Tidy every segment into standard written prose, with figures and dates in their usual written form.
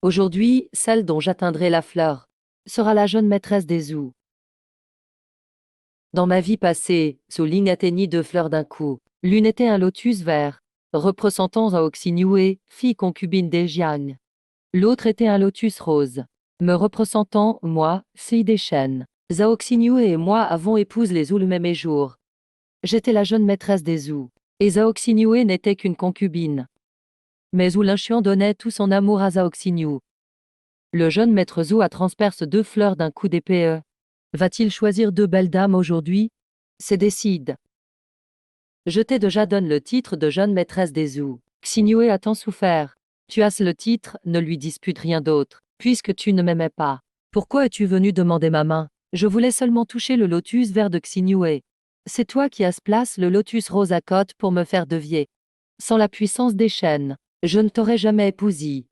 Aujourd'hui, celle dont j'atteindrai la fleur sera la jeune maîtresse des eaux. Dans ma vie passée, Souligne atteignit deux fleurs d'un coup. L'une était un lotus vert, représentant Zhao Xingyue, fille concubine des Jiang. L'autre était un lotus rose, me représentant, moi, fille des chênes. Zhao Xingyue et moi avons épousé les Zhou le même jour. J'étais la jeune maîtresse des Zhou, et Zhao Xingyue n'était qu'une concubine. Mais Zhou Linchuan donnait tout son amour à Zhao Xinyu. Le jeune maître Zhou a transperce deux fleurs d'un coup d'épée. Va-t-il choisir deux belles dames aujourd'hui? C'est décide. Je t'ai déjà donné le titre de jeune maîtresse des Zhou. Xingyue a tant souffert. Tu as le titre, ne lui dispute rien d'autre, puisque tu ne m'aimais pas. Pourquoi es-tu venu demander ma main? Je voulais seulement toucher le lotus vert de Xingyue. C'est toi qui as place le lotus rose à côte pour me faire dévier. Sans la puissance des chênes, je ne t'aurais jamais épousé.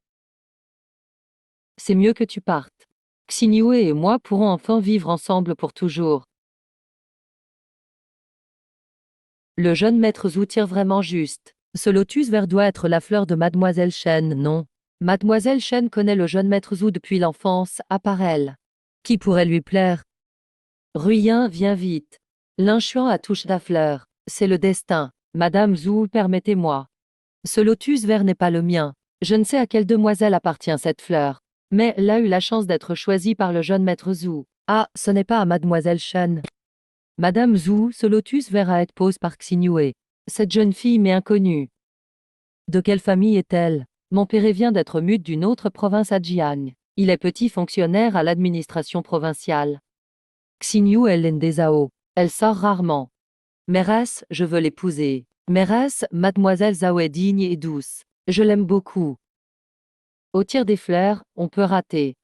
C'est mieux que tu partes. Xingyue et moi pourrons enfin vivre ensemble pour toujours. Le jeune maître Zhou tire vraiment juste. Ce lotus vert doit être la fleur de Mademoiselle Chen, non? Mademoiselle Chen connaît le jeune maître Zhou depuis l'enfance, à part elle. Qui pourrait lui plaire? Ruyen, viens vite. Linchuan a touché la fleur. C'est le destin. Madame Zhou, permettez-moi. Ce lotus vert n'est pas le mien. Je ne sais à quelle demoiselle appartient cette fleur. Mais elle a eu la chance d'être choisie par le jeune maître Zhou. Ah, ce n'est pas à Mademoiselle Chen. Madame Zhou, ce lotus vert a été posé par Xingyue. Cette jeune fille m'est inconnue. De quelle famille est-elle? Mon père vient d'être mute d'une autre province à Jiang. Il est petit fonctionnaire à l'administration provinciale. Xinyu est l'une des Zhao. Elle sort rarement. Mairesse, je veux l'épouser. Mairesse, Mademoiselle Zhao est digne et douce. Je l'aime beaucoup. Au tir des fleurs, on peut rater.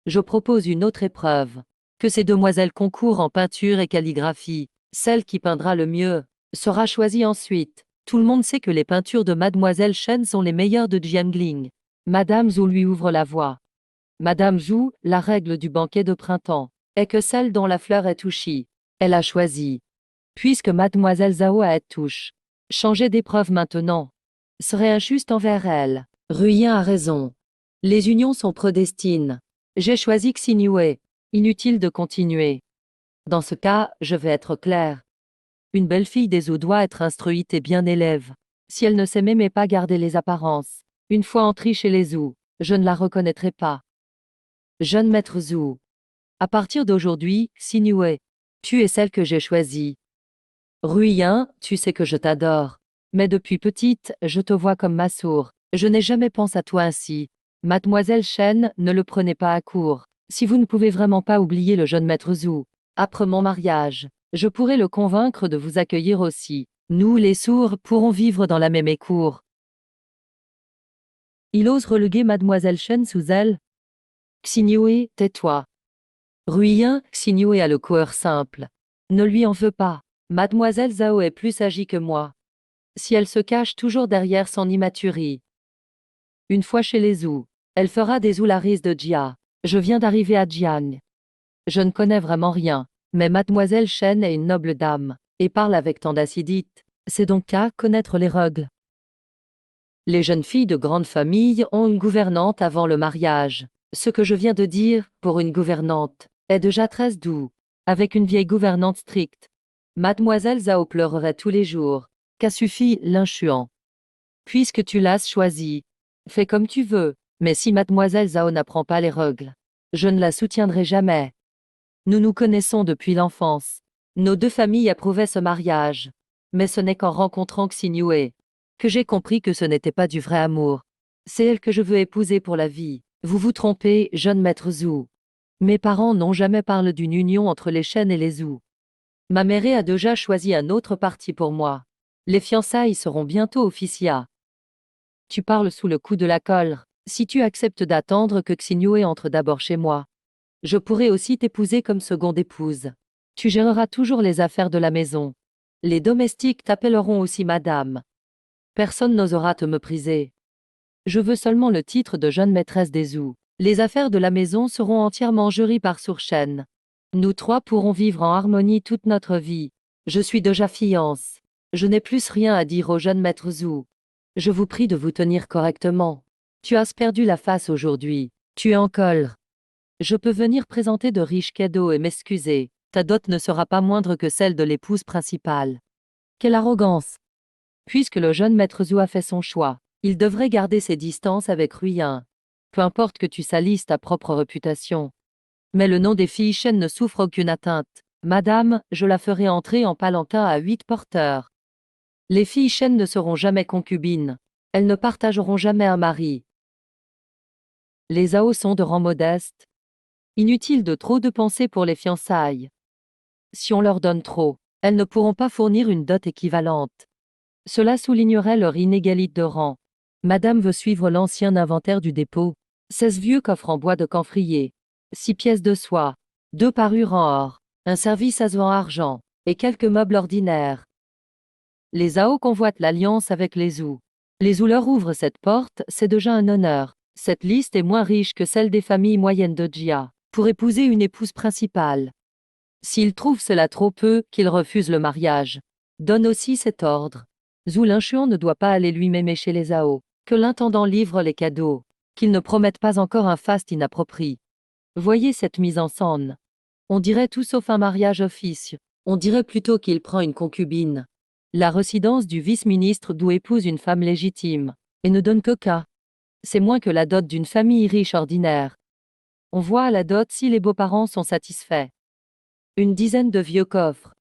Je propose une autre épreuve. Que ces demoiselles concourent en peinture et calligraphie. Celle qui peindra le mieux sera choisie ensuite. Tout le monde sait que les peintures de Mademoiselle Chen sont les meilleures de Jiangling. Madame Zhou lui ouvre la voie. Madame Zhou, la règle du banquet de printemps est que celle dont la fleur est touchée, elle a choisi. Puisque Mademoiselle Zhao a été touche, changer d'épreuve maintenant serait injuste envers elle. Ruyen a raison. Les unions sont prédestinées. J'ai choisi Xingyue. Inutile de continuer. Dans ce cas, je vais être clair. Une belle fille des eaux doit être instruite et bien élève. Si elle ne sait même pas garder les apparences, une fois entrée chez les Zhou, je ne la reconnaîtrai pas. Jeune maître Zhou. À partir d'aujourd'hui, Xingyue, tu es celle que j'ai choisie. Ruyen, tu sais que je t'adore. Mais depuis petite, je te vois comme ma soeur. Je n'ai jamais pensé à toi ainsi. Mademoiselle Chen, ne le prenez pas à court. Si vous ne pouvez vraiment pas oublier le jeune maître Zhou, après mon mariage, je pourrai le convaincre de vous accueillir aussi. Nous, les sourds, pourrons vivre dans la même écour. Il ose reléguer Mademoiselle Chen sous elle. Xingyue, tais-toi. Ruyen, Xingyue a le cœur simple. Ne lui en veux pas. Mademoiselle Zhao est plus sagie que moi. Si elle se cache toujours derrière son immaturie. Une fois chez les Zhou, elle fera des oularis de Jia. Je viens d'arriver à Jiang. Je ne connais vraiment rien, mais Mademoiselle Chen est une noble dame, et parle avec tant d'acidité. C'est donc à connaître les règles. Les jeunes filles de grande famille ont une gouvernante avant le mariage. Ce que je viens de dire, pour une gouvernante, est déjà très doux. Avec une vieille gouvernante stricte, Mademoiselle Zhao pleurerait tous les jours. Qu'a suffi Linchuan? Puisque tu l'as choisi, fais comme tu veux, mais si Mademoiselle Zhao n'apprend pas les règles, je ne la soutiendrai jamais. Nous nous connaissons depuis l'enfance. Nos deux familles approuvaient ce mariage. Mais ce n'est qu'en rencontrant Xingyue que j'ai compris que ce n'était pas du vrai amour. C'est elle que je veux épouser pour la vie. Vous vous trompez, jeune maître Zhou. Mes parents n'ont jamais parlé d'une union entre les Shen et les Zhou. Ma mère a déjà choisi un autre parti pour moi. Les fiançailles seront bientôt officielles. Tu parles sous le coup de la colère. Si tu acceptes d'attendre que Xingyue entre d'abord chez moi, je pourrai aussi t'épouser comme seconde épouse. Tu géreras toujours les affaires de la maison. Les domestiques t'appelleront aussi madame. Personne n'osera te mépriser. Je veux seulement le titre de jeune maîtresse des Zhou. Les affaires de la maison seront entièrement gérées par Sourchen. Nous trois pourrons vivre en harmonie toute notre vie. Je suis déjà fiancée. Je n'ai plus rien à dire au jeune maître Zhou. Je vous prie de vous tenir correctement. Tu as perdu la face aujourd'hui. Tu es en colère. Je peux venir présenter de riches cadeaux et m'excuser. Ta dot ne sera pas moindre que celle de l'épouse principale. Quelle arrogance! Puisque le jeune maître Zhou a fait son choix, il devrait garder ses distances avec Ruyin. Peu importe que tu salisses ta propre réputation. Mais le nom des filles Shen ne souffre aucune atteinte. Madame, je la ferai entrer en palanquin à 8 porteurs. Les filles Shen ne seront jamais concubines. Elles ne partageront jamais un mari. Les Zhao sont de rang modeste. Inutile de trop de penser pour les fiançailles. Si on leur donne trop, elles ne pourront pas fournir une dot équivalente. Cela soulignerait leur inégalité de rang. Madame veut suivre l'ancien inventaire du dépôt. 16 vieux coffres en bois de camphrier, 6 pièces de soie, 2 parures en or, un service à en argent, et quelques meubles ordinaires. Les Zhao convoitent l'alliance avec les Zhou. Les Zhou leur ouvrent cette porte, c'est déjà un honneur. Cette liste est moins riche que celle des familles moyennes de Jia, pour épouser une épouse principale. S'ils trouvent cela trop peu, qu'ils refusent le mariage. Donne aussi cet ordre. Zhou Linchuan ne doit pas aller lui-même chez les Zhao, que l'intendant livre les cadeaux, qu'ils ne promettent pas encore un faste inapproprié. Voyez cette mise en scène. On dirait tout sauf un mariage officieux. On dirait plutôt qu'il prend une concubine. La résidence du vice-ministre d'où épouse une femme légitime, et ne donne que cas. C'est moins que la dot d'une famille riche ordinaire. On voit à la dot si les beaux-parents sont satisfaits. Une dizaine de vieux coffres.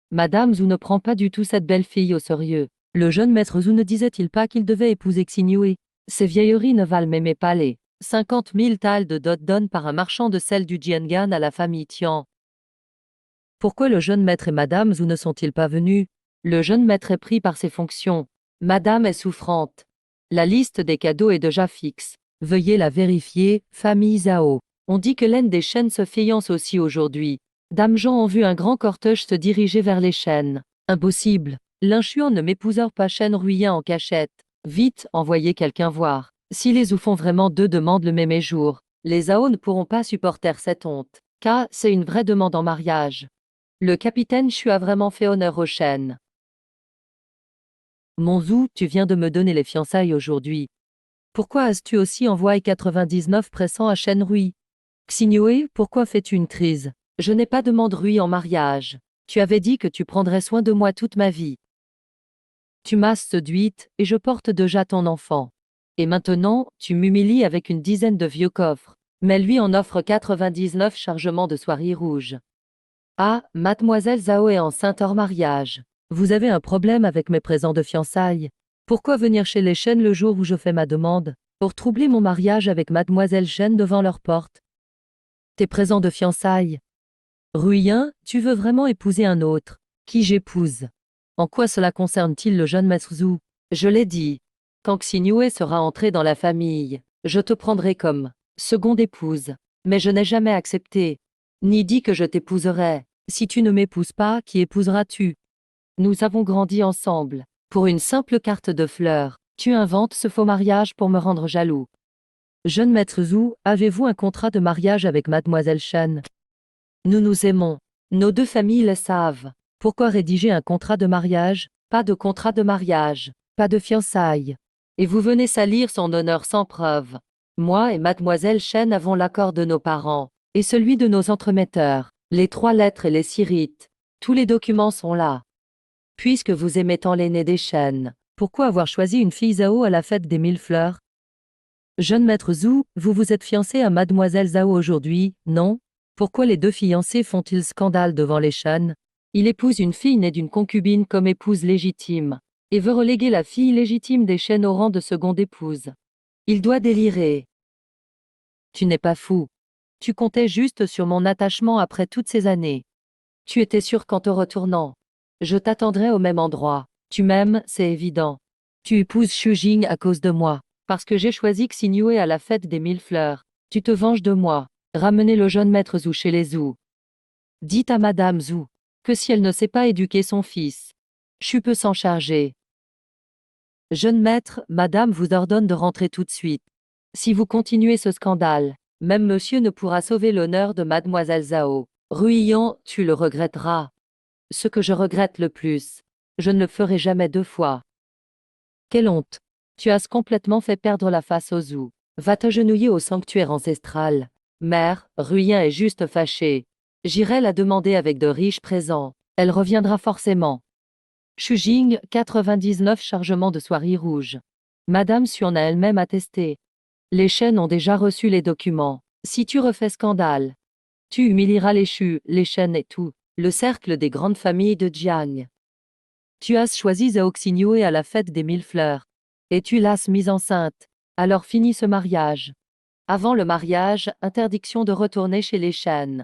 Madame Zhou ne prend pas du tout cette belle fille au sérieux. Le jeune maître Zhou ne disait-il pas qu'il devait épouser Xingyue? Ces vieilleries ne valent même pas les 50 000 taels de dot donne par un marchand de sel du Jiangan à la famille Tian. Pourquoi le jeune maître et Madame Zhou ne sont-ils pas venus? Le jeune maître est pris par ses fonctions. Madame est souffrante. La liste des cadeaux est déjà fixe. Veuillez la vérifier, famille Zhao. On dit que l'une des chaînes se fiance aussi aujourd'hui. Dame Jean ont vu un grand cortège se diriger vers les chênes. Impossible. Linchuan ne m'épousera pas Chêne Ruyin en cachette. Vite, envoyez quelqu'un voir. Si les Zhou font vraiment 2 demandes le même jour, les Zhao ne pourront pas supporter cette honte. Car c'est une vraie demande en mariage. Le capitaine Xu a vraiment fait honneur aux chênes. Mon Zhou, tu viens de me donner les fiançailles aujourd'hui. Pourquoi as-tu aussi envoyé 99 pressants à Chêne Rui? Xingyue, pourquoi fais-tu une crise? Je n'ai pas demandé Rui en mariage. Tu avais dit que tu prendrais soin de moi toute ma vie. Tu m'as séduite, et je porte déjà ton enfant. Et maintenant, tu m'humilies avec une dizaine de vieux coffres. Mais lui en offre 99 chargements de soieries rouges. Ah, mademoiselle Zhao est enceinte hors mariage. Vous avez un problème avec mes présents de fiançailles. Pourquoi venir chez les Shen le jour où je fais ma demande? Pour troubler mon mariage avec mademoiselle Shen devant leur porte. Tes présents de fiançailles. Ruyin, tu veux vraiment épouser un autre. Qui j'épouse? En quoi cela concerne-t-il le jeune maître Zhou? Je l'ai dit. Quand Xingyue sera entré dans la famille, je te prendrai comme seconde épouse. Mais je n'ai jamais accepté, ni dit que je t'épouserai. Si tu ne m'épouses pas, qui épouseras-tu? Nous avons grandi ensemble. Pour une simple carte de fleurs, tu inventes ce faux mariage pour me rendre jaloux. Jeune maître Zhou, avez-vous un contrat de mariage avec mademoiselle Shen? Nous nous aimons. Nos 2 familles le savent. Pourquoi rédiger un contrat de mariage? Pas de contrat de mariage, pas de fiançailles. Et vous venez salir son honneur sans preuve. Moi et mademoiselle Shen avons l'accord de nos parents, et celui de nos entremetteurs, les 3 lettres et les 6 rites. Tous les documents sont là. Puisque vous aimez tant l'aîné des Shen, pourquoi avoir choisi une fille Zhao à la fête des 1000 fleurs? Jeune maître Zhou, vous vous êtes fiancé à mademoiselle Zhao aujourd'hui, non? Pourquoi les 2 fiancés font-ils scandale devant les Shen? Il épouse une fille née d'une concubine comme épouse légitime, et veut reléguer la fille légitime des Shen au rang de seconde épouse. Il doit délirer. Tu n'es pas fou. Tu comptais juste sur mon attachement après toutes ces années. Tu étais sûr qu'en te retournant, je t'attendrai au même endroit. Tu m'aimes, c'est évident. Tu épouses Xu Jing à cause de moi, parce que j'ai choisi Xingyue à la fête des 1000 fleurs. Tu te venges de moi. Ramenez le jeune maître Zhou chez les Zhou. Dites à madame Zhou que si elle ne sait pas éduquer son fils, Xu peut s'en charger. Jeune maître, madame vous ordonne de rentrer tout de suite. Si vous continuez ce scandale, même monsieur ne pourra sauver l'honneur de mademoiselle Zhao. Ruyan, tu le regretteras. Ce que je regrette le plus, je ne le ferai jamais 2 fois. Quelle honte! Tu as complètement fait perdre la face aux Zhou. Va t'agenouiller au sanctuaire ancestral. Mère, Ruyin est juste fâchée. J'irai la demander avec de riches présents. Elle reviendra forcément. Shujing, 99 chargements de soierie rouge. Madame Xuan a elle-même attesté. Les chaînes ont déjà reçu les documents. Si tu refais scandale, tu humilieras les Shu, les chaînes et tout, le cercle des grandes familles de Jiang. Tu as choisi Zhao Xingyue à la fête des 1000 fleurs. Et tu l'as mise enceinte. Alors finis ce mariage. Avant le mariage, interdiction de retourner chez les chaînes.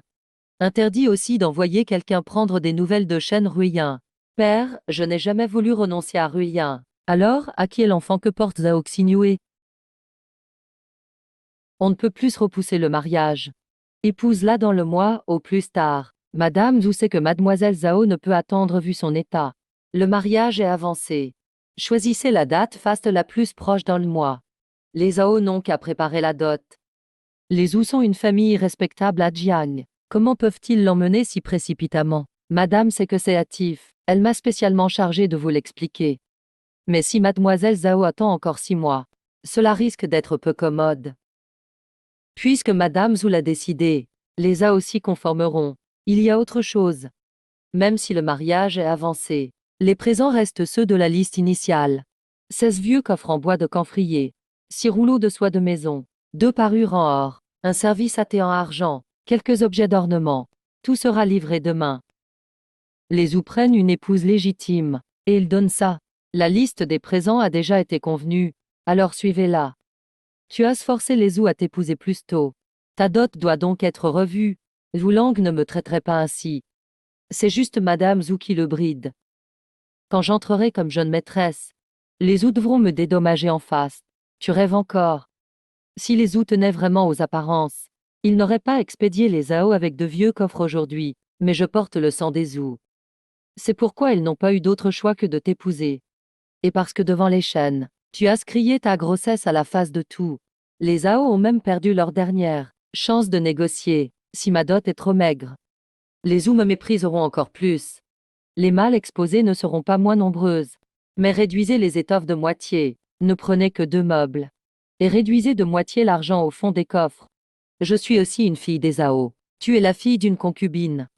Interdit aussi d'envoyer quelqu'un prendre des nouvelles de Shen Ruyin. Père, je n'ai jamais voulu renoncer à Ruyin. Alors, à qui est l'enfant que porte Zhao Xingyue? On ne peut plus repousser le mariage. Épouse-la dans le mois, au plus tard. Madame Zhou sait que mademoiselle Zhao ne peut attendre vu son état. Le mariage est avancé. Choisissez la date faste la plus proche dans le mois. Les Zhao n'ont qu'à préparer la dot. Les Zhou sont une famille respectable à Jiang. Comment peuvent-ils l'emmener si précipitamment? Madame sait que c'est hâtif. Elle m'a spécialement chargé de vous l'expliquer. Mais si mademoiselle Zhao attend encore 6 mois, cela risque d'être peu commode. Puisque madame Zhou l'a décidé, les Zhao s'y conformeront. Il y a autre chose. Même si le mariage est avancé, les présents restent ceux de la liste initiale. 16 vieux coffres en bois de camphrier, 6 rouleaux de soie de maison, 2 parures en or, un service à thé en argent, quelques objets d'ornement. Tout sera livré demain. Les Zhou prennent une épouse légitime, et ils donnent ça. La liste des présents a déjà été convenue, alors suivez-la. Tu as forcé les Zhou à t'épouser plus tôt. Ta dot doit donc être revue. Zhou Lang ne me traiterait pas ainsi. C'est juste madame Zhou qui le bride. Quand j'entrerai comme jeune maîtresse, les Zhou devront me dédommager en face. Tu rêves encore. Si les Zhou tenaient vraiment aux apparences, ils n'auraient pas expédié les Zhao avec de vieux coffres aujourd'hui, mais je porte le sang des Zhou. C'est pourquoi ils n'ont pas eu d'autre choix que de t'épouser. Et parce que devant les chaînes, tu as crié ta grossesse à la face de tout. Les Zhao ont même perdu leur dernière chance de négocier, si ma dot est trop maigre. Les Zhou me mépriseront encore plus. Les mâles exposés ne seront pas moins nombreuses. Mais réduisez les étoffes de moitié, ne prenez que 2 meubles. Et réduisez de moitié l'argent au fond des coffres. Je suis aussi une fille des Zhao. Tu es la fille d'une concubine.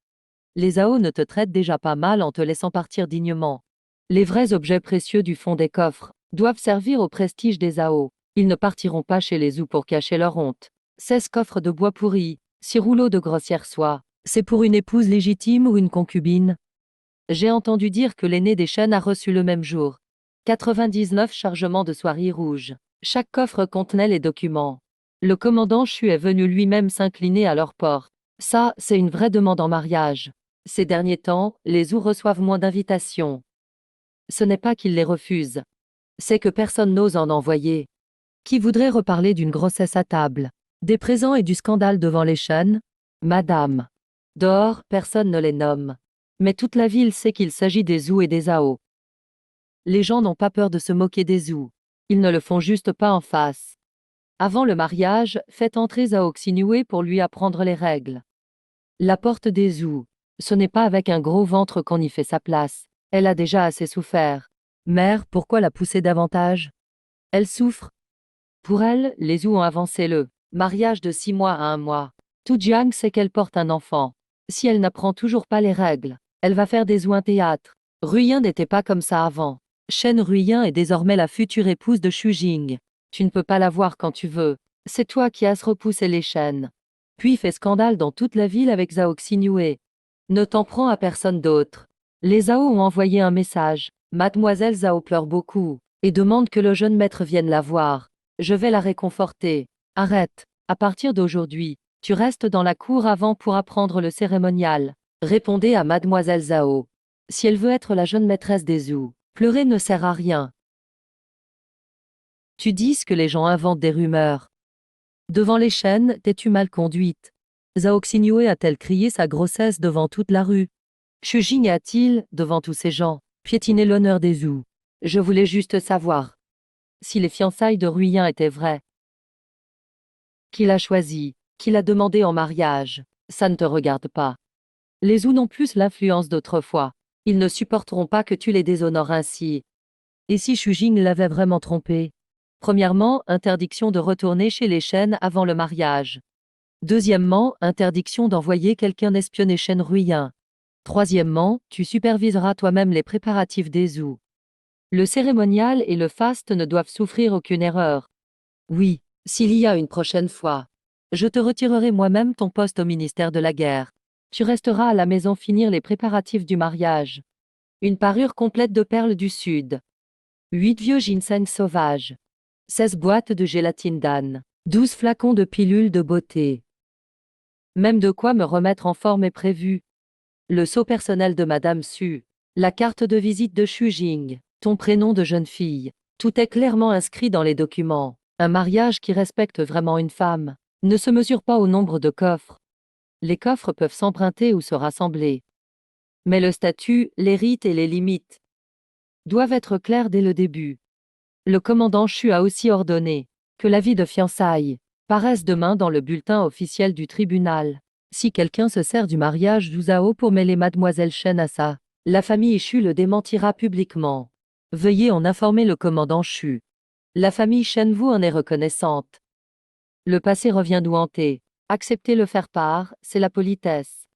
Les Zhao ne te traitent déjà pas mal en te laissant partir dignement. Les vrais objets précieux du fond des coffres doivent servir au prestige des Zhao. Ils ne partiront pas chez les Zhou pour cacher leur honte. 16 coffres de bois pourri, 6 rouleaux de grossière soie. C'est pour une épouse légitime ou une concubine? J'ai entendu dire que l'aîné des chaînes a reçu le même jour 99 chargements de soierie rouge. Chaque coffre contenait les documents. Le commandant Chu est venu lui-même s'incliner à leur porte. Ça, c'est une vraie demande en mariage. Ces derniers temps, les Zhou reçoivent moins d'invitations. Ce n'est pas qu'ils les refusent. C'est que personne n'ose en envoyer. Qui voudrait reparler d'une grossesse à table, des présents et du scandale devant les chaînes? Madame. Dehors, personne ne les nomme. Mais toute la ville sait qu'il s'agit des Zhou et des Zhao. Les gens n'ont pas peur de se moquer des Zhou. Ils ne le font juste pas en face. Avant le mariage, faites entrer Zhao Xingyue pour lui apprendre les règles. La porte des Zhou. Ce n'est pas avec un gros ventre qu'on y fait sa place. Elle a déjà assez souffert. Mère, pourquoi la pousser davantage? Elle souffre. Pour elle, les Zhou ont avancé le mariage de 6 mois à 1 mois. Tout Jiang sait qu'elle porte un enfant. Si elle n'apprend toujours pas les règles, elle va faire des Zhou un théâtre. Ruyin n'était pas comme ça avant. Shen Ruyin est désormais la future épouse de Shujing. Tu ne peux pas la voir quand tu veux. C'est toi qui as repoussé les chaînes. Puis fait scandale dans toute la ville avec Zhao Xingyue. Ne t'en prends à personne d'autre. Les Zhao ont envoyé un message. Mademoiselle Zhao pleure beaucoup et demande que le jeune maître vienne la voir. Je vais la réconforter. Arrête. À partir d'aujourd'hui, tu restes dans la cour avant pour apprendre le cérémonial. Répondez à mademoiselle Zhao. Si elle veut être la jeune maîtresse des Zhou, pleurer ne sert à rien. Tu dis que les gens inventent des rumeurs. Devant les chaînes, t'es-tu mal conduite? Zhao Xingyue a-t-elle crié sa grossesse devant toute la rue? Shujing a-t-il, devant tous ces gens, piétiné l'honneur des Zhou? Je voulais juste savoir si les fiançailles de Ruyin étaient vraies. Qui l'a choisi? Qui l'a demandé en mariage? Ça ne te regarde pas. Les Zhou n'ont plus l'influence d'autrefois. Ils ne supporteront pas que tu les déshonores ainsi. Et si Shujing l'avait vraiment trompé? Premièrement, interdiction de retourner chez les Chen avant le mariage. Deuxièmement, interdiction d'envoyer quelqu'un espionner Chen Ruiyin. Troisièmement, tu superviseras toi-même les préparatifs des Zhou. Le cérémonial et le faste ne doivent souffrir aucune erreur. Oui, s'il y a une prochaine fois, je te retirerai moi-même ton poste au ministère de la guerre. Tu resteras à la maison finir les préparatifs du mariage. Une parure complète de perles du Sud. 8 vieux ginseng sauvages. 16 boîtes de gélatine d'âne. 12 flacons de pilules de beauté. Même de quoi me remettre en forme est prévu. Le sceau personnel de Madame Su. La carte de visite de Xu Jing. Ton prénom de jeune fille. Tout est clairement inscrit dans les documents. Un mariage qui respecte vraiment une femme ne se mesure pas au nombre de coffres. Les coffres peuvent s'emprunter ou se rassembler. Mais le statut, les rites et les limites doivent être clairs dès le début. Le commandant Xu a aussi ordonné que l'avis de fiançailles paraisse demain dans le bulletin officiel du tribunal. Si quelqu'un se sert du mariage du Zhao pour mêler Mademoiselle Chen à ça, la famille Xu le démentira publiquement. Veuillez en informer le commandant Xu. La famille Shenwu en est reconnaissante. Le passé revient nous hanter. Accepter le faire-part, c'est la politesse.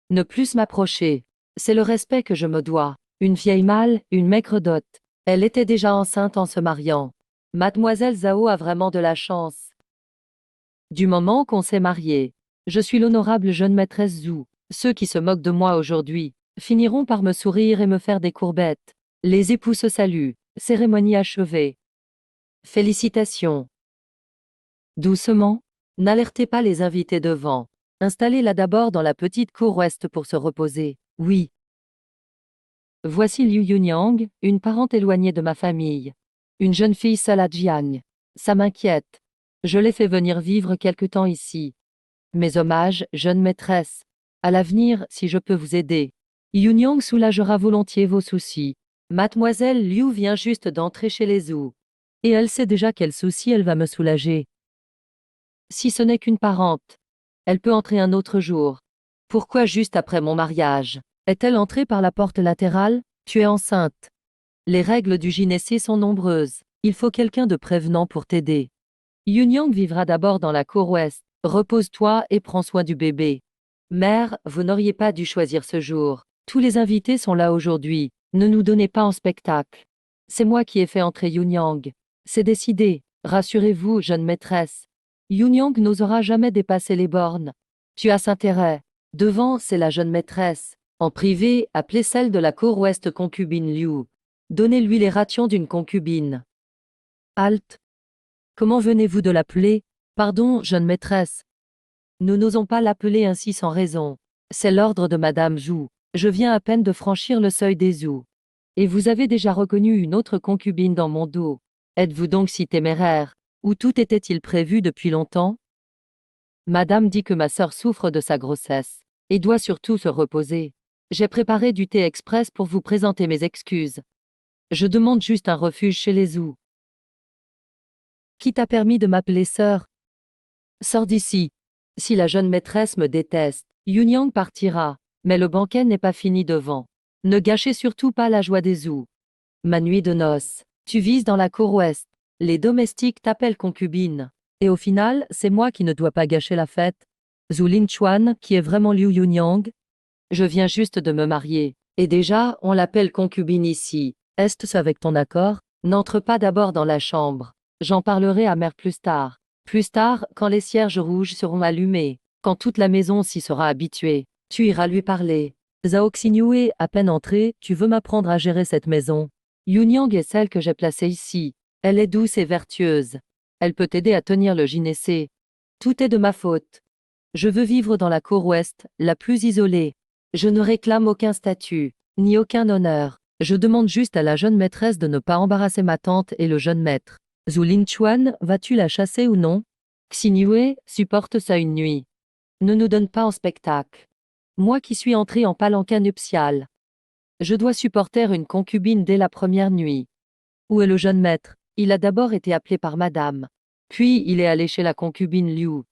Ne plus m'approcher, c'est le respect que je me dois. Une vieille mâle, une maigre dot. Elle était déjà enceinte en se mariant. Mademoiselle Zhao a vraiment de la chance. Du moment qu'on s'est marié, je suis l'honorable jeune maîtresse Zhu. Ceux qui se moquent de moi aujourd'hui finiront par me sourire et me faire des courbettes. Les époux se saluent. Cérémonie achevée. Félicitations. Doucement, n'alertez pas les invités devant. Installez-la d'abord dans la petite cour ouest pour se reposer. Oui. Voici Liu Yunyang, une parente éloignée de ma famille. Une jeune fille seule à Jiang. Ça m'inquiète. Je l'ai fait venir vivre quelque temps ici. Mes hommages, jeune maîtresse. À l'avenir, si je peux vous aider, Yunyang soulagera volontiers vos soucis. Mademoiselle Liu vient juste d'entrer chez les Zhou. Et elle sait déjà quel souci elle va me soulager. Si ce n'est qu'une parente, elle peut entrer un autre jour. Pourquoi juste après mon mariage? Est-elle entrée par la porte latérale? Tu es enceinte. Les règles du gynécée sont nombreuses. Il faut quelqu'un de prévenant pour t'aider. Yunyang vivra d'abord dans la cour ouest. Repose-toi et prends soin du bébé. Mère, vous n'auriez pas dû choisir ce jour. Tous les invités sont là aujourd'hui. Ne nous donnez pas en spectacle. C'est moi qui ai fait entrer Yunyang. C'est décidé. Rassurez-vous, jeune maîtresse. Yunyang n'osera jamais dépasser les bornes. Tu as intérêt. Devant, c'est la jeune maîtresse. En privé, appelez celle de la cour ouest concubine Liu. Donnez-lui les rations d'une concubine. Halte. Comment venez-vous de l'appeler? Pardon, jeune maîtresse. Nous n'osons pas l'appeler ainsi sans raison. C'est l'ordre de Madame Zhou. Je viens à peine de franchir le seuil des Zhou. Et vous avez déjà reconnu une autre concubine dans mon dos. Êtes-vous donc si téméraire? Ou tout était-il prévu depuis longtemps? Madame dit que ma sœur souffre de sa grossesse et doit surtout se reposer. J'ai préparé du thé express pour vous présenter mes excuses. Je demande juste un refuge chez les Zhou. Qui t'a permis de m'appeler sœur? Sors d'ici. Si la jeune maîtresse me déteste, Yunyang partira, mais le banquet n'est pas fini devant. Ne gâchez surtout pas la joie des Zhou. Ma nuit de noces, tu vises dans la cour ouest. Les domestiques t'appellent concubine. Et au final, c'est moi qui ne dois pas gâcher la fête. Zhu Lingchuan, qui est vraiment Liu Yunyang? Je viens juste de me marier. Et déjà, on l'appelle concubine ici. Est-ce avec ton accord? N'entre pas d'abord dans la chambre. J'en parlerai à mère plus tard. Plus tard, quand les cierges rouges seront allumés, quand toute la maison s'y sera habituée, tu iras lui parler. Zhao Xinyue, à peine entrée, tu veux m'apprendre à gérer cette maison. Yunyang est celle que j'ai placée ici. Elle est douce et vertueuse. Elle peut t'aider à tenir le gynécée. Tout est de ma faute. Je veux vivre dans la cour ouest, la plus isolée. Je ne réclame aucun statut, ni aucun honneur. Je demande juste à la jeune maîtresse de ne pas embarrasser ma tante et le jeune maître. Zhu Lingchuan, vas-tu la chasser ou non? Xinyue, supporte ça une nuit. Ne nous donne pas en spectacle. Moi qui suis entrée en palanquin nuptial. Je dois supporter une concubine dès la première nuit. Où est le jeune maître? Il a d'abord été appelé par madame. Puis il est allé chez la concubine Liu.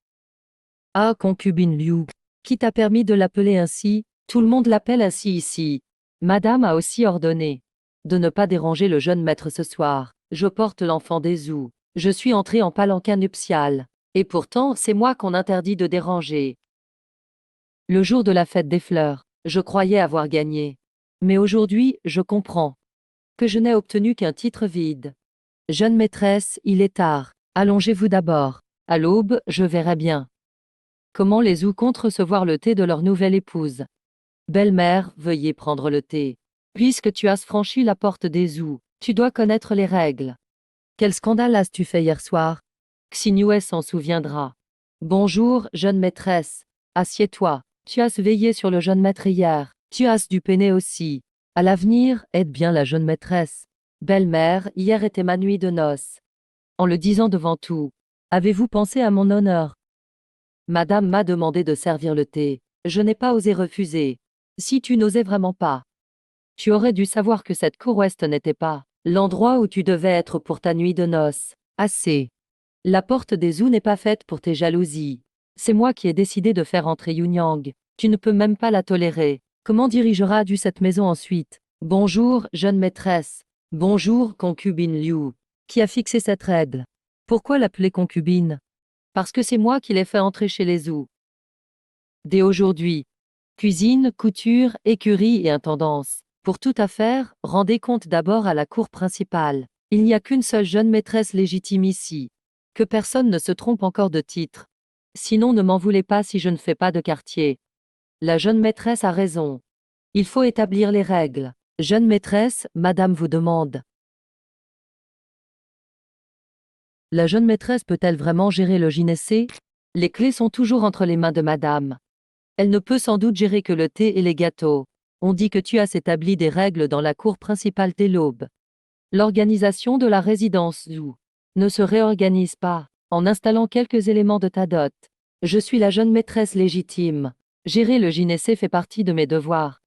Ah, concubine Liu. Qui t'a permis de l'appeler ainsi? Tout le monde l'appelle ainsi ici. Madame a aussi ordonné de ne pas déranger le jeune maître ce soir. Je porte l'enfant des Zhou. Je suis entré en palanquin nuptial. Et pourtant, c'est moi qu'on interdit de déranger. Le jour de la fête des fleurs, je croyais avoir gagné. Mais aujourd'hui, je comprends que je n'ai obtenu qu'un titre vide. Jeune maîtresse, il est tard. Allongez-vous d'abord. À l'aube, je verrai bien. Comment les Zhou comptent recevoir le thé de leur nouvelle épouse? Belle-mère, veuillez prendre le thé. Puisque tu as franchi la porte des Zhou, tu dois connaître les règles. Quel scandale as-tu fait hier soir? Xinyue s'en souviendra. Bonjour, jeune maîtresse. Assieds-toi. Tu as veillé sur le jeune maître hier. Tu as du peiner aussi. À l'avenir, aide bien la jeune maîtresse. Belle-mère, hier était ma nuit de noces. En le disant devant tout. Avez-vous pensé à mon honneur? Madame m'a demandé de servir le thé. Je n'ai pas osé refuser. Si tu n'osais vraiment pas, tu aurais dû savoir que cette cour ouest n'était pas l'endroit où tu devais être pour ta nuit de noces. Assez. La porte des Zhou n'est pas faite pour tes jalousies. C'est moi qui ai décidé de faire entrer Yunyang. Tu ne peux même pas la tolérer. Comment dirigeras-tu cette maison ensuite? Bonjour, jeune maîtresse. Bonjour, concubine Liu. Qui a fixé cette règle? Pourquoi l'appeler concubine? Parce que c'est moi qui l'ai fait entrer chez les Zhou. Dès aujourd'hui. Cuisine, couture, écurie et intendance. Pour toute affaire, rendez compte d'abord à la cour principale. Il n'y a qu'une seule jeune maîtresse légitime ici. Que personne ne se trompe encore de titre. Sinon ne m'en voulez pas si je ne fais pas de quartier. La jeune maîtresse a raison. Il faut établir les règles. Jeune maîtresse, madame vous demande. La jeune maîtresse peut-elle vraiment gérer le gynécée? Les clés sont toujours entre les mains de madame. Elle ne peut sans doute gérer que le thé et les gâteaux. On dit que tu as établi des règles dans la cour principale dès l'aube. L'organisation de la résidence Zhou ne se réorganise pas en installant quelques éléments de ta dot. Je suis la jeune maîtresse légitime. Gérer le gynécée fait partie de mes devoirs.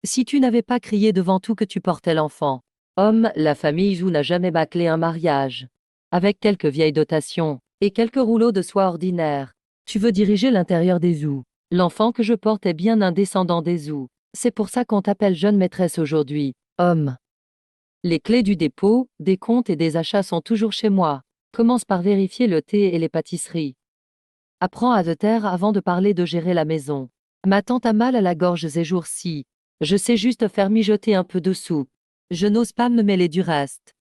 Si tu n'avais pas crié devant tout que tu portais l'enfant. Homme, la famille Zhou n'a jamais bâclé un mariage. Avec quelques vieilles dotations et quelques rouleaux de soie ordinaires. Tu veux diriger l'intérieur des Zhou. L'enfant que je porte est bien un descendant des Zhou. C'est pour ça qu'on t'appelle jeune maîtresse aujourd'hui. Homme. Les clés du dépôt, des comptes et des achats sont toujours chez moi. Commence par vérifier le thé et les pâtisseries. Apprends à te taire avant de parler de gérer la maison. Ma tante a mal à la gorge ces jours-ci. Je sais juste faire mijoter un peu de soupe. Je n'ose pas me mêler du reste.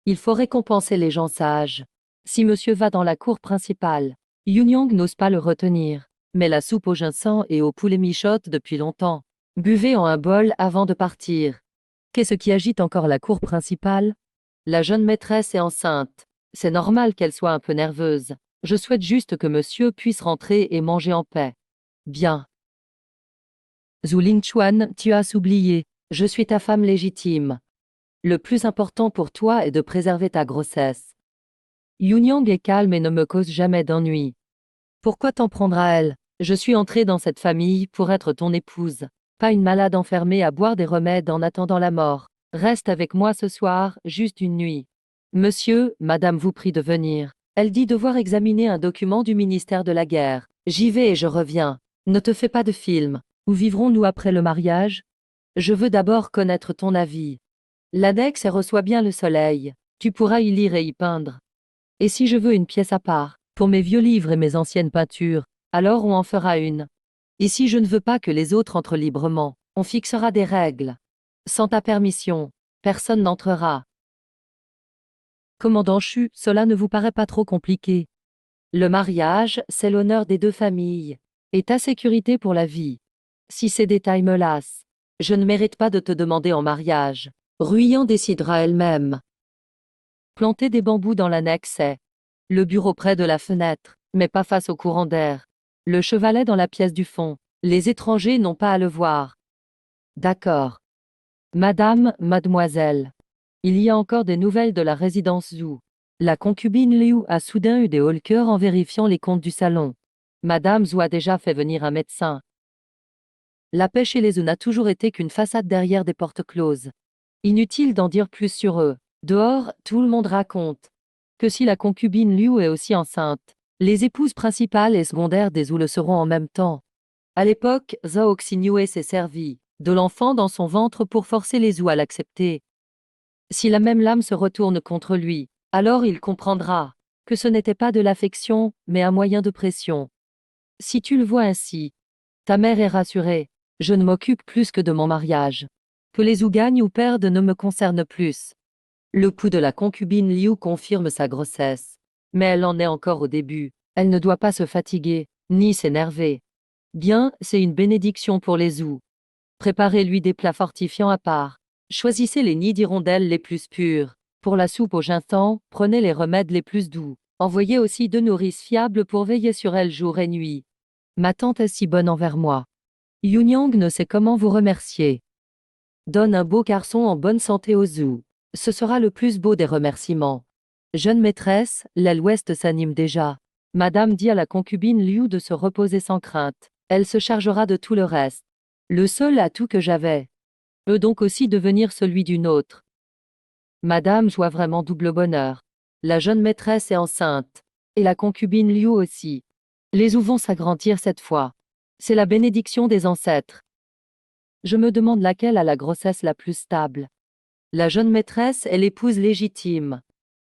Il faut récompenser les gens sages. Si monsieur va dans la cour principale, Yunyang n'ose pas le retenir. Mais la soupe au ginseng et au poulet mijote depuis longtemps. Buvez en un bol avant de partir. Qu'est-ce qui agite encore la cour principale? La jeune maîtresse est enceinte. C'est normal qu'elle soit un peu nerveuse. Je souhaite juste que monsieur puisse rentrer et manger en paix. Bien. Zhu Lingchuan, tu as oublié. Je suis ta femme légitime. Le plus important pour toi est de préserver ta grossesse. Yunyang est calme et ne me cause jamais d'ennui. Pourquoi t'en prendre à elle? Je suis entrée dans cette famille pour être ton épouse. Pas une malade enfermée à boire des remèdes en attendant la mort. Reste avec moi ce soir, juste une nuit. Monsieur, madame vous prie de venir. Elle dit devoir examiner un document du ministère de la guerre. J'y vais et je reviens. Ne te fais pas de film. Où vivrons-nous après le mariage? Je veux d'abord connaître ton avis. L'annexe reçoit bien le soleil. Tu pourras y lire et y peindre. Et si je veux une pièce à part, pour mes vieux livres et mes anciennes peintures, alors on en fera une. Et si je ne veux pas que les autres entrent librement, on fixera des règles. Sans ta permission, personne n'entrera. Commandant Chu, cela ne vous paraît pas trop compliqué? Le mariage, c'est l'honneur des deux familles. Et ta sécurité pour la vie. Si ces détails me lassent, je ne mérite pas de te demander en mariage. Ruyan décidera elle-même. Planter des bambous dans l'annexe est le bureau près de la fenêtre, mais pas face au courant d'air. Le chevalet dans la pièce du fond. Les étrangers n'ont pas à le voir. D'accord. Madame, mademoiselle. Il y a encore des nouvelles de la résidence Zhou. La concubine Liu a soudain eu des hauts-le-cœur en vérifiant les comptes du salon. Madame Zhou a déjà fait venir un médecin. La paix chez les Zhou n'a toujours été qu'une façade derrière des portes closes. Inutile d'en dire plus sur eux. Dehors, tout le monde raconte que si la concubine Liu est aussi enceinte, les épouses principales et secondaires des Zhou le seront en même temps. À l'époque, Zhao Xinyu s'est servi de l'enfant dans son ventre pour forcer les Zhou à l'accepter. Si la même lame se retourne contre lui, Alors il comprendra que ce n'était pas de l'affection, mais un moyen de pression. Si tu le vois ainsi, ta mère est rassurée. Je ne m'occupe plus que de mon mariage. Que les Zhou gagnent ou perdent ne me concerne plus. Le pouls de la concubine Liu confirme sa grossesse. Mais elle en est encore au début. Elle ne doit pas se fatiguer, ni s'énerver. Bien, c'est une bénédiction pour les Zhou. Préparez-lui des plats fortifiants à part. Choisissez les nids d'hirondelles les plus purs. Pour la soupe au gintan, prenez les remèdes les plus doux. Envoyez aussi 2 nourrices fiables pour veiller sur elle jour et nuit. Ma tante est si bonne envers moi. Yunyang ne sait comment vous remercier. Donne un beau garçon en bonne santé aux Zhou. Ce sera le plus beau des remerciements. Jeune maîtresse, l'aile ouest s'anime déjà. Madame dit à la concubine Liu de se reposer sans crainte. Elle se chargera de tout le reste. Le seul atout que j'avais peut donc aussi devenir celui d'une autre. Madame joua vraiment double bonheur. La jeune maîtresse est enceinte. Et la concubine Liu aussi. Les Zhou vont s'agrandir cette fois. C'est la bénédiction des ancêtres. Je me demande laquelle a la grossesse la plus stable. La jeune maîtresse est l'épouse légitime.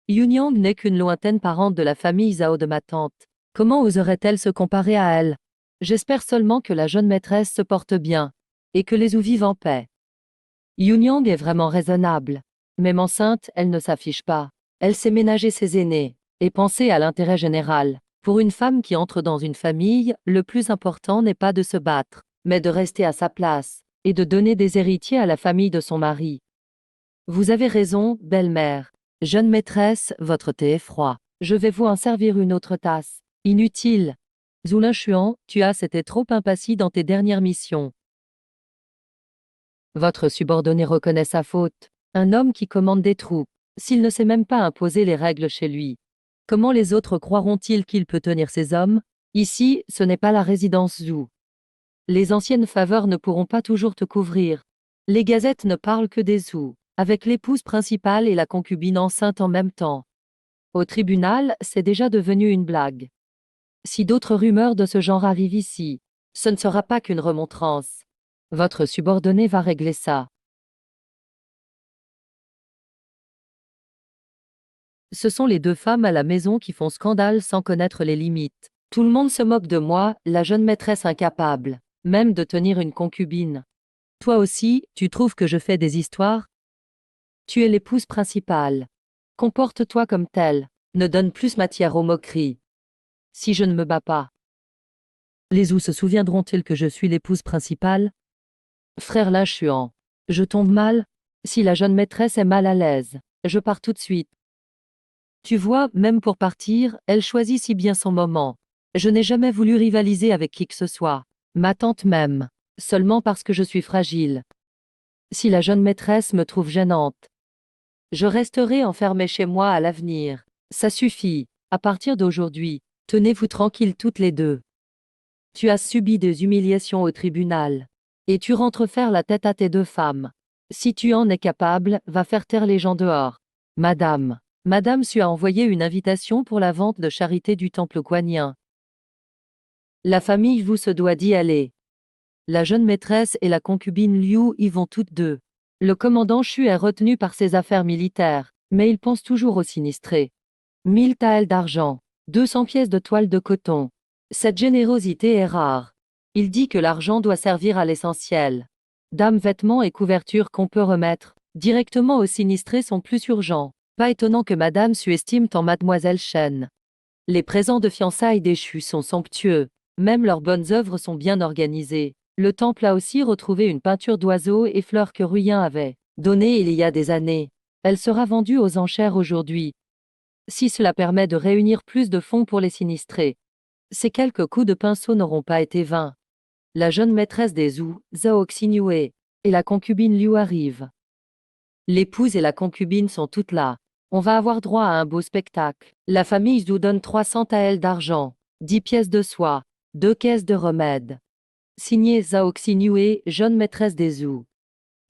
Yunyang n'est qu'une lointaine parente de la famille Zhao de ma tante. Comment oserait-elle se comparer à elle? J'espère seulement que la jeune maîtresse se porte bien, et que les Zhou vivent en paix. Yunyang est vraiment raisonnable. Même enceinte, elle ne s'affiche pas. Elle sait ménager ses aînés, et penser à l'intérêt général. Pour une femme qui entre dans une famille, le plus important n'est pas de se battre, mais de rester à sa place, et de donner des héritiers à la famille de son mari. Vous avez raison, belle-mère. Jeune maîtresse, votre thé est froid. Je vais vous en servir une autre tasse. Inutile. Zhou Chuan, tu as été trop impatient dans tes dernières missions. Votre subordonné reconnaît sa faute. Un homme qui commande des troupes, s'il ne sait même pas imposer les règles chez lui. Comment les autres croiront-ils qu'il peut tenir ces hommes? Ici, ce n'est pas la résidence Zhou. Les anciennes faveurs ne pourront pas toujours te couvrir. Les gazettes ne parlent que des Zhou, avec l'épouse principale et la concubine enceinte en même temps. Au tribunal, c'est déjà devenu une blague. Si d'autres rumeurs de ce genre arrivent ici, ce ne sera pas qu'une remontrance. Votre subordonné va régler ça. Ce sont les 2 femmes à la maison qui font scandale sans connaître les limites. Tout le monde se moque de moi, la jeune maîtresse incapable, même de tenir une concubine. Toi aussi, tu trouves que je fais des histoires? Tu es l'épouse principale. Comporte-toi comme telle, ne donne plus matière aux moqueries. Si je ne me bats pas, les Zhou se souviendront-ils que je suis l'épouse principale? Frère Lin Chuan, je tombe mal? Si la jeune maîtresse est mal à l'aise, je pars tout de suite. Tu vois, même pour partir, elle choisit si bien son moment. Je n'ai jamais voulu rivaliser avec qui que ce soit. Ma tante même. Seulement parce que je suis fragile. Si la jeune maîtresse me trouve gênante, je resterai enfermée chez moi à l'avenir. Ça suffit. À partir d'aujourd'hui, tenez-vous tranquilles toutes les 2. Tu as subi des humiliations au tribunal. Et tu rentres faire la tête à tes 2 femmes. Si tu en es capable, va faire taire les gens dehors. Madame Su a envoyé une invitation pour la vente de charité du temple guanyin. La famille Wu se doit d'y aller. La jeune maîtresse et la concubine Liu y vont toutes 2. Le commandant Chu est retenu par ses affaires militaires, mais il pense toujours aux sinistrés. 1000 taels d'argent, 200 pièces de toile de coton. Cette générosité est rare. Il dit que l'argent doit servir à l'essentiel. Dames, vêtements et couvertures qu'on peut remettre directement aux sinistrés sont plus urgents. Pas étonnant que Madame Su estime tant Mademoiselle Chen. Les présents de fiançailles déchus sont somptueux. Même leurs bonnes œuvres sont bien organisées. Le temple a aussi retrouvé une peinture d'oiseaux et fleurs que Ruyin avait donnée il y a des années. Elle sera vendue aux enchères aujourd'hui. Si cela permet de réunir plus de fonds pour les sinistrés, ces quelques coups de pinceau n'auront pas été vains. La jeune maîtresse des Zhou, Zhao Xingyue, et la concubine Liu arrivent. L'épouse et la concubine sont toutes là. On va avoir droit à un beau spectacle. La famille Zhou donne 300 taels d'argent, 10 pièces de soie, 2 caisses de remèdes. Signé Zhao Xingyue, jeune maîtresse des Zhou.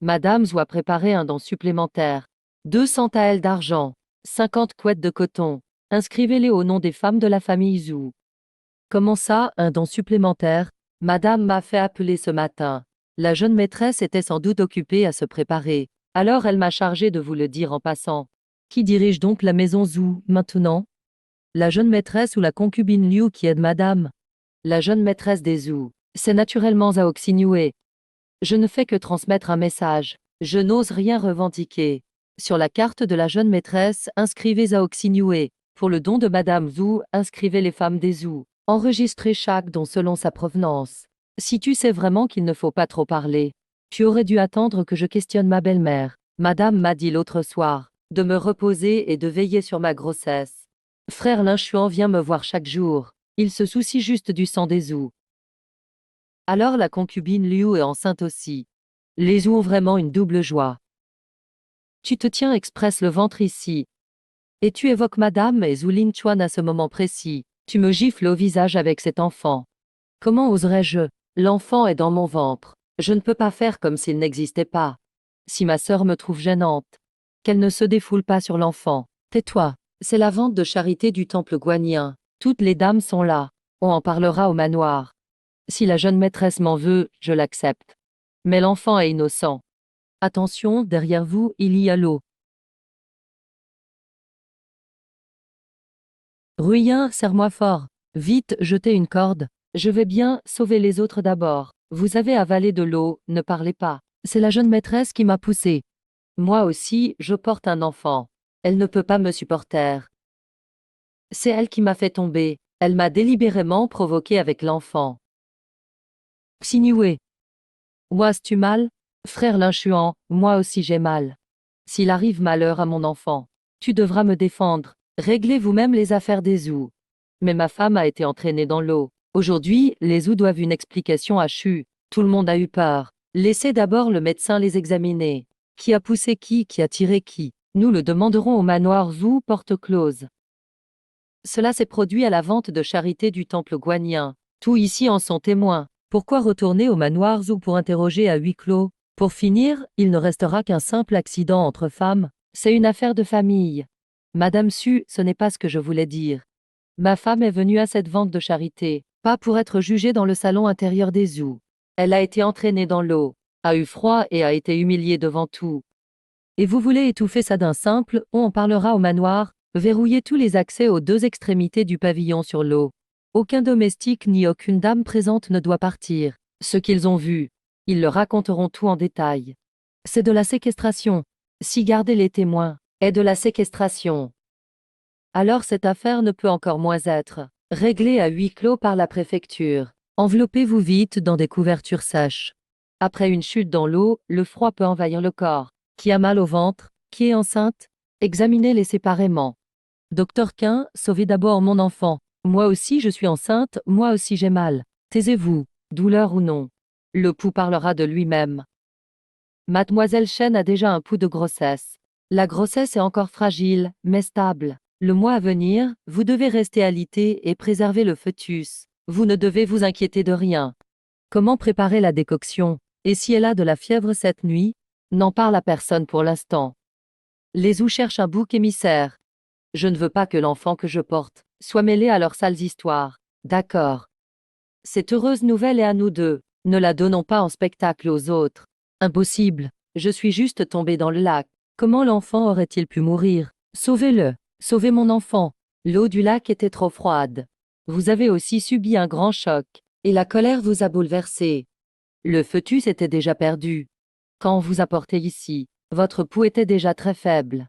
Madame Zhou a préparé un don supplémentaire. 200 taels d'argent, 50 couettes de coton. Inscrivez-les au nom des femmes de la famille Zhou. Comment ça, un don supplémentaire? Madame m'a fait appeler ce matin. La jeune maîtresse était sans doute occupée à se préparer. Alors elle m'a chargé de vous le dire en passant. Qui dirige donc la maison Zhu, maintenant? La jeune maîtresse ou la concubine Liu qui aide madame? La jeune maîtresse des Zhu. C'est naturellement Zhao Xingyue. Je ne fais que transmettre un message. Je n'ose rien revendiquer. Sur la carte de la jeune maîtresse, inscrivez Zhao Xingyue. Pour le don de madame Zhu, inscrivez les femmes des Zhu. Enregistrez chaque don selon sa provenance. Si tu sais vraiment qu'il ne faut pas trop parler, tu aurais dû attendre que je questionne ma belle-mère. Madame m'a dit l'autre soir de me reposer et de veiller sur ma grossesse. Frère Lin Xuan vient me voir chaque jour. Il se soucie juste du sang des Zhu. Alors la concubine Liu est enceinte aussi. Les Zhu ont vraiment une double joie. Tu te tiens express le ventre ici. Et tu évoques madame et Zhu Lingchuan à ce moment précis. Tu me gifles au visage avec cet enfant. Comment oserais-je? L'enfant est dans mon ventre. Je ne peux pas faire comme s'il n'existait pas. Si ma sœur me trouve gênante, qu'elle ne se défoule pas sur l'enfant. Tais-toi. C'est la vente de charité du temple guanyin. Toutes les dames sont là. On en parlera au manoir. Si la jeune maîtresse m'en veut, je l'accepte. Mais l'enfant est innocent. Attention, derrière vous, il y a l'eau. Ruyen, serre-moi fort. Vite, jetez une corde. Je vais bien, sauver les autres d'abord. Vous avez avalé de l'eau, ne parlez pas. C'est la jeune maîtresse qui m'a poussé. Moi aussi, je porte un enfant. Elle ne peut pas me supporter. C'est elle qui m'a fait tomber. Elle m'a délibérément provoqué avec l'enfant. Xingyue. Ouas-tu mal? Frère Lin Xuan, moi aussi j'ai mal. S'il arrive malheur à mon enfant, tu devras me défendre. Réglez vous-même les affaires des Zhu. Mais ma femme a été entraînée dans l'eau. Aujourd'hui, les Zhu doivent une explication à Chu. Tout le monde a eu peur. Laissez d'abord le médecin les examiner. Qui a poussé qui a tiré qui? Nous le demanderons au manoir Zhu porte close. Cela s'est produit à la vente de charité du temple guanyin. Tous ici en sont témoins. Pourquoi retourner au manoir Zhu pour interroger à huis clos? Pour finir, il ne restera qu'un simple accident entre femmes. C'est une affaire de famille. Madame Su, ce n'est pas ce que je voulais dire. Ma femme est venue à cette vente de charité, pas pour être jugée dans le salon intérieur des Zhu. Elle a été entraînée dans l'eau, a eu froid et a été humiliée devant tout. Et vous voulez étouffer ça d'un simple, on en parlera au manoir, verrouiller tous les accès aux deux extrémités du pavillon sur l'eau. Aucun domestique ni aucune dame présente ne doit partir. Ce qu'ils ont vu, ils le raconteront tout en détail. C'est de la séquestration. Si garder les témoins est de la séquestration, alors cette affaire ne peut encore moins être réglée à huis clos par la préfecture. Enveloppez-vous vite dans des couvertures sèches. Après une chute dans l'eau, le froid peut envahir le corps. Qui a mal au ventre? Qui est enceinte? Examinez-les séparément. Docteur Quin, sauvez d'abord mon enfant. Moi aussi je suis enceinte, moi aussi j'ai mal. Taisez-vous, douleur ou non. Le pouls parlera de lui-même. Mademoiselle Chen a déjà un pouls de grossesse. La grossesse est encore fragile, mais stable. Le mois à venir, vous devez rester alité et préserver le fœtus. Vous ne devez vous inquiéter de rien. Comment préparer la décoction? Et si elle a de la fièvre cette nuit? N'en parle à personne pour l'instant. Les Zhu cherchent un bouc émissaire. Je ne veux pas que l'enfant que je porte soit mêlé à leurs sales histoires. D'accord. Cette heureuse nouvelle est à nous deux. Ne la donnons pas en spectacle aux autres. Impossible. Je suis juste tombée dans le lac. Comment l'enfant aurait-il pu mourir? Sauvez-le. Sauvez mon enfant. L'eau du lac était trop froide. Vous avez aussi subi un grand choc, et la colère vous a bouleversé. Le fœtus était déjà perdu. Quand on vous a porté ici, votre pouls était déjà très faible.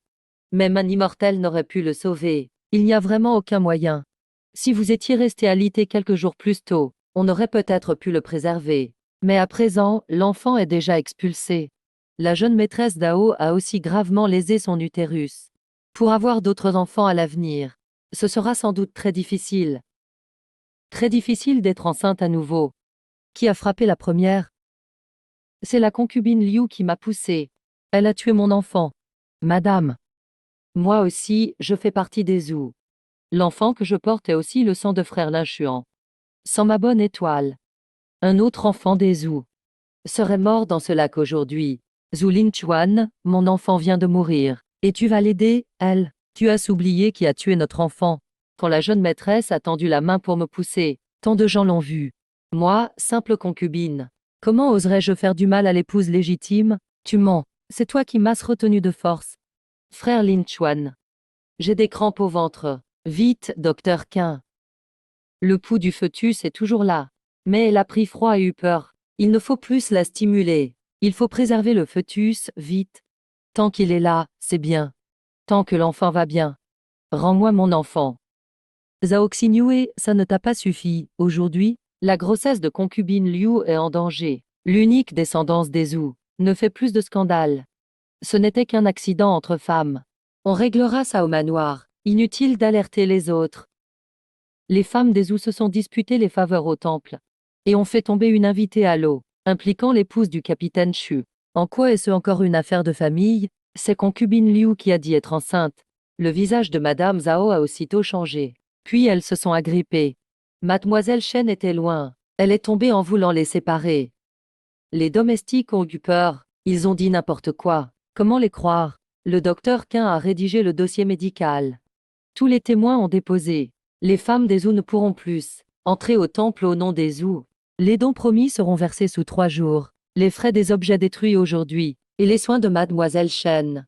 Même un immortel n'aurait pu le sauver. Il n'y a vraiment aucun moyen. Si vous étiez resté alité quelques jours plus tôt, on aurait peut-être pu le préserver. Mais à présent, l'enfant est déjà expulsé. La jeune maîtresse Dao a aussi gravement lésé son utérus. Pour avoir d'autres enfants à l'avenir, ce sera sans doute très difficile. Très difficile d'être enceinte à nouveau. Qui a frappé la première? C'est la concubine Liu qui m'a poussée. Elle a tué mon enfant. Madame. Moi aussi, je fais partie des Zhu. L'enfant que je porte est aussi le sang de frère Lin Xuan. Sans ma bonne étoile. Un autre enfant des Zhu serait mort dans ce lac aujourd'hui. Zhu Lingchuan, mon enfant vient de mourir. Et tu vas l'aider, elle? Tu as oublié qui a tué notre enfant. Quand la jeune maîtresse a tendu la main pour me pousser, tant de gens l'ont vu. Moi, simple concubine. Comment oserais-je faire du mal à l'épouse légitime? Tu mens. C'est toi qui m'as retenu de force. Frère Lin Chuan. J'ai des crampes au ventre. Vite, docteur Qin. Le pouls du fœtus est toujours là. Mais elle a pris froid et eu peur. Il ne faut plus la stimuler. Il faut préserver le fœtus, vite. Tant qu'il est là, c'est bien. Tant que l'enfant va bien. Rends-moi mon enfant. Zhao Xingyue, ça ne t'a pas suffi. Aujourd'hui, la grossesse de concubine Liu est en danger. L'unique descendance des Zhou ne fait plus de scandale. Ce n'était qu'un accident entre femmes. On réglera ça au manoir. Inutile d'alerter les autres. Les femmes des Zhou se sont disputées les faveurs au temple et ont fait tomber une invitée à l'eau, impliquant l'épouse du capitaine Shu. En quoi est-ce encore une affaire de famille? C'est concubine Liu qui a dit être enceinte. Le visage de Madame Zhao a aussitôt changé. Puis elles se sont agrippées. Mademoiselle Shen était loin. Elle est tombée en voulant les séparer. Les domestiques ont eu peur. Ils ont dit n'importe quoi. Comment les croire? Le docteur Qin a rédigé le dossier médical. Tous les témoins ont déposé. Les femmes des Zhou ne pourront plus entrer au temple au nom des Zhou. Les dons promis seront versés sous 3 jours. Les frais des objets détruits aujourd'hui et les soins de Mademoiselle Shen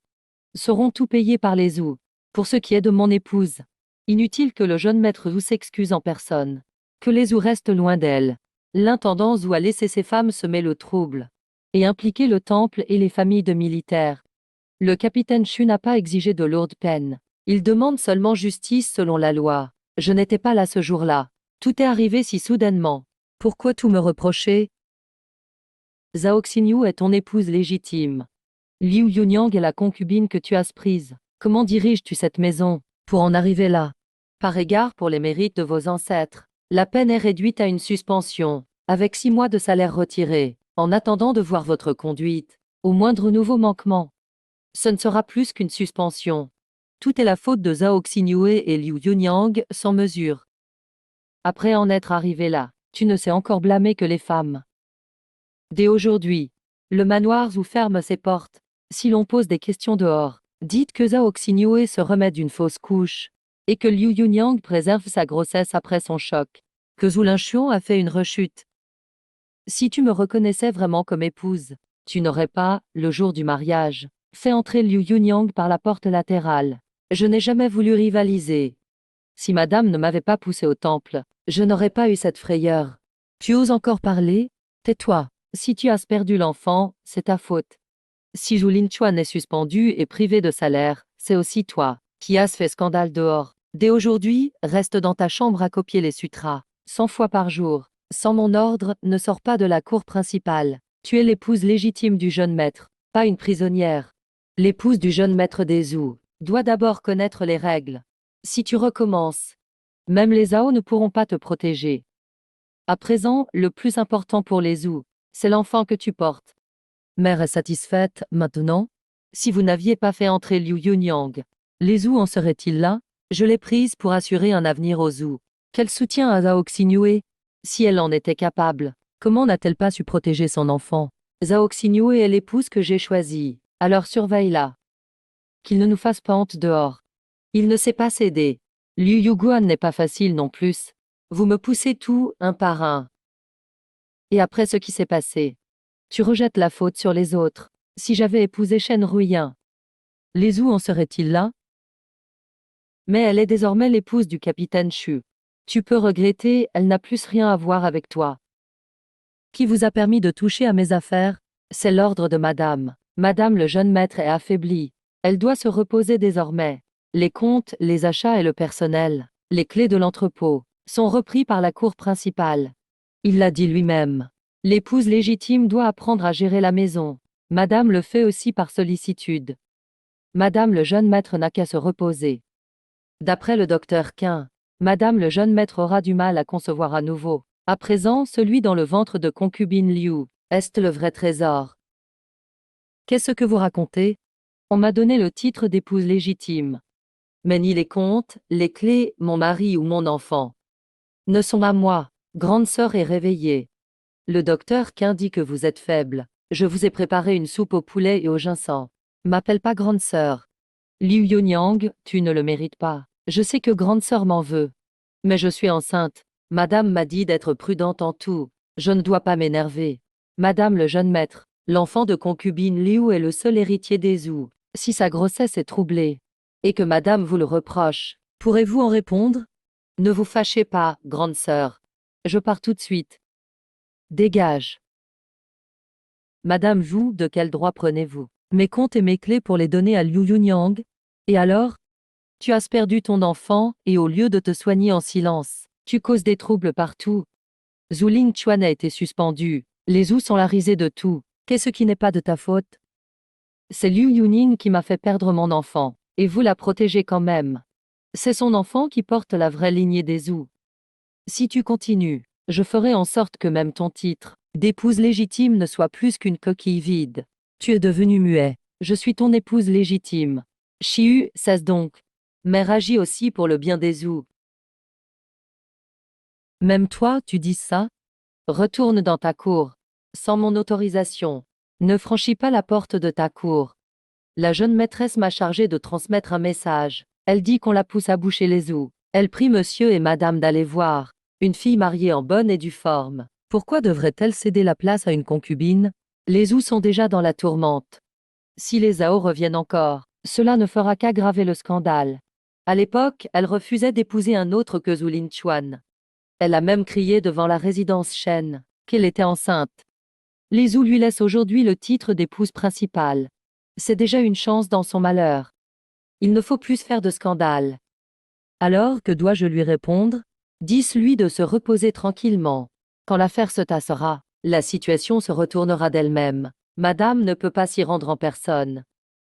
seront tout payés par les Zhou. Pour ce qui est de mon épouse, inutile que le jeune maître Zhou s'excuse en personne. Que les Zhou restent loin d'elle. L'intendant Zhou a laissé ses femmes semer le trouble et impliquer le temple et les familles de militaires. Le capitaine Shu n'a pas exigé de lourdes peines. Il demande seulement justice selon la loi. Je n'étais pas là ce jour-là. Tout est arrivé si soudainement. Pourquoi tout me reprocher? Zhao Xinyu est ton épouse légitime. Liu Yunyang est la concubine que tu as prise. Comment diriges-tu cette maison pour en arriver là? Par égard pour les mérites de vos ancêtres, la peine est réduite à une suspension, avec 6 mois de salaire retiré, en attendant de voir votre conduite. Au moindre nouveau manquement, ce ne sera plus qu'une suspension. Tout est la faute de Zhao Xinyu et Liu Yunyang sans mesure. Après en être arrivé là, tu ne sais encore blâmer que les femmes. Dès aujourd'hui, le manoir Zhou ferme ses portes. Si l'on pose des questions dehors, dites que Zhao Xinyu se remet d'une fausse couche et que Liu Yunyang préserve sa grossesse après son choc, que Zhou Linchuan a fait une rechute. Si tu me reconnaissais vraiment comme épouse, tu n'aurais pas, le jour du mariage, fait entrer Liu Yunyang par la porte latérale. Je n'ai jamais voulu rivaliser. Si madame ne m'avait pas poussé au temple, je n'aurais pas eu cette frayeur. Tu oses encore parler? Tais-toi. Si tu as perdu l'enfant, c'est ta faute. Si Zhou Linchuan est suspendu et privé de salaire, c'est aussi toi, qui as fait scandale dehors. Dès aujourd'hui, reste dans ta chambre à copier les sutras, 100 fois par jour. Sans mon ordre, ne sors pas de la cour principale. Tu es l'épouse légitime du jeune maître, pas une prisonnière. L'épouse du jeune maître des Zhou doit d'abord connaître les règles. Si tu recommences, même les Zhao ne pourront pas te protéger. À présent, le plus important pour les Zhou, c'est l'enfant que tu portes. Mère est satisfaite, maintenant? Si vous n'aviez pas fait entrer Liu Yunyang, les Zhou en seraient-ils là? Je l'ai prise pour assurer un avenir aux Zhou. Quel soutien à Zhao Xinyu? Si elle en était capable, comment n'a-t-elle pas su protéger son enfant? Zhao Xinyu est l'épouse que j'ai choisie, alors surveille-la. Qu'il ne nous fasse pas honte dehors. Il ne sait pas céder. Liu Yuguan n'est pas facile non plus. Vous me poussez tout, un par un. Et après ce qui s'est passé, tu rejettes la faute sur les autres. Si j'avais épousé Shen Ruiyin, les Zhou en seraient-ils là? Mais elle est désormais l'épouse du capitaine Shu. Tu peux regretter, elle n'a plus rien à voir avec toi. Qui vous a permis de toucher à mes affaires? C'est l'ordre de madame. Madame le jeune maître est affaiblie. Elle doit se reposer désormais. Les comptes, les achats et le personnel, les clés de l'entrepôt, sont repris par la cour principale. Il l'a dit lui-même. L'épouse légitime doit apprendre à gérer la maison. Madame le fait aussi par sollicitude. Madame le jeune maître n'a qu'à se reposer. D'après le docteur Qin, Madame le jeune maître aura du mal à concevoir à nouveau. À présent, celui dans le ventre de concubine Liu, est le vrai trésor. Qu'est-ce que vous racontez? On m'a donné le titre d'épouse légitime. Mais ni les comptes, les clés, mon mari ou mon enfant ne sont à moi. Grande sœur est réveillée. Le docteur Qin dit que vous êtes faible. Je vous ai préparé une soupe au poulet et au ginseng. M'appelle pas grande sœur. Liu Yunyang, tu ne le mérites pas. Je sais que grande sœur m'en veut. Mais je suis enceinte. Madame m'a dit d'être prudente en tout. Je ne dois pas m'énerver. Madame le jeune maître, l'enfant de concubine Liu est le seul héritier des Zhou. Si sa grossesse est troublée, et que madame vous le reproche, pourrez-vous en répondre? Ne vous fâchez pas, grande sœur. Je pars tout de suite. Dégage. Madame Zhu, de quel droit prenez-vous mes comptes et mes clés pour les donner à Liu Yunyang? Et alors? Tu as perdu ton enfant, et au lieu de te soigner en silence, tu causes des troubles partout. Zhu Lingquan a été suspendu. Les Zhu sont la risée de tout. Qu'est-ce qui n'est pas de ta faute? C'est Liu Yuning qui m'a fait perdre mon enfant, et vous la protégez quand même. C'est son enfant qui porte la vraie lignée des Zhu. Si tu continues, je ferai en sorte que même ton titre d'épouse légitime ne soit plus qu'une coquille vide. Tu es devenu muet. Je suis ton épouse légitime. Chiu, cesse donc. Mère agit aussi pour le bien des Zhu. Même toi, tu dis ça? Retourne dans ta cour. Sans mon autorisation. Ne franchis pas la porte de ta cour. La jeune maîtresse m'a chargé de transmettre un message. Elle dit qu'on la pousse à boucher les Zhu. Elle prie monsieur et madame d'aller voir. Une fille mariée en bonne et due forme. Pourquoi devrait-elle céder la place à une concubine? Les Zhu sont déjà dans la tourmente. Si les Zhao reviennent encore, cela ne fera qu'aggraver le scandale. À l'époque, elle refusait d'épouser un autre que Zhu Lingquan. Elle a même crié devant la résidence Shen qu'elle était enceinte. Les Zhu lui laissent aujourd'hui le titre d'épouse principale. C'est déjà une chance dans son malheur. Il ne faut plus faire de scandale. Alors, que dois-je lui répondre? Dis-lui de se reposer tranquillement. Quand l'affaire se tassera, la situation se retournera d'elle-même. Madame ne peut pas s'y rendre en personne.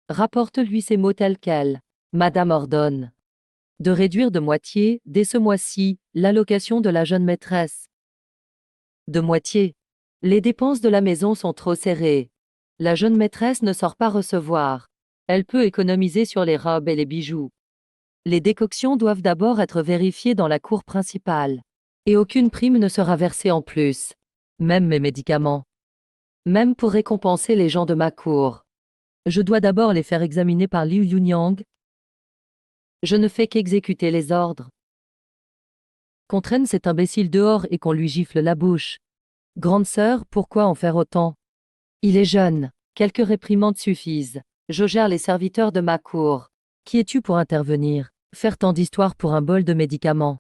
Rapporte-lui ces mots tels quels. Madame ordonne de réduire de moitié, dès ce mois-ci, l'allocation de la jeune maîtresse. De moitié. Les dépenses de la maison sont trop serrées. La jeune maîtresse ne sort pas recevoir. Elle peut économiser sur les robes et les bijoux. Les décoctions doivent d'abord être vérifiées dans la cour principale. Et aucune prime ne sera versée en plus. Même mes médicaments. Même pour récompenser les gens de ma cour. Je dois d'abord les faire examiner par Liu Yunyang. Je ne fais qu'exécuter les ordres. Qu'on traîne cet imbécile dehors et qu'on lui gifle la bouche. Grande sœur, pourquoi en faire autant? Il est jeune. Quelques réprimandes suffisent. Je gère les serviteurs de ma cour. Qui es-tu pour intervenir? Faire tant d'histoires pour un bol de médicaments.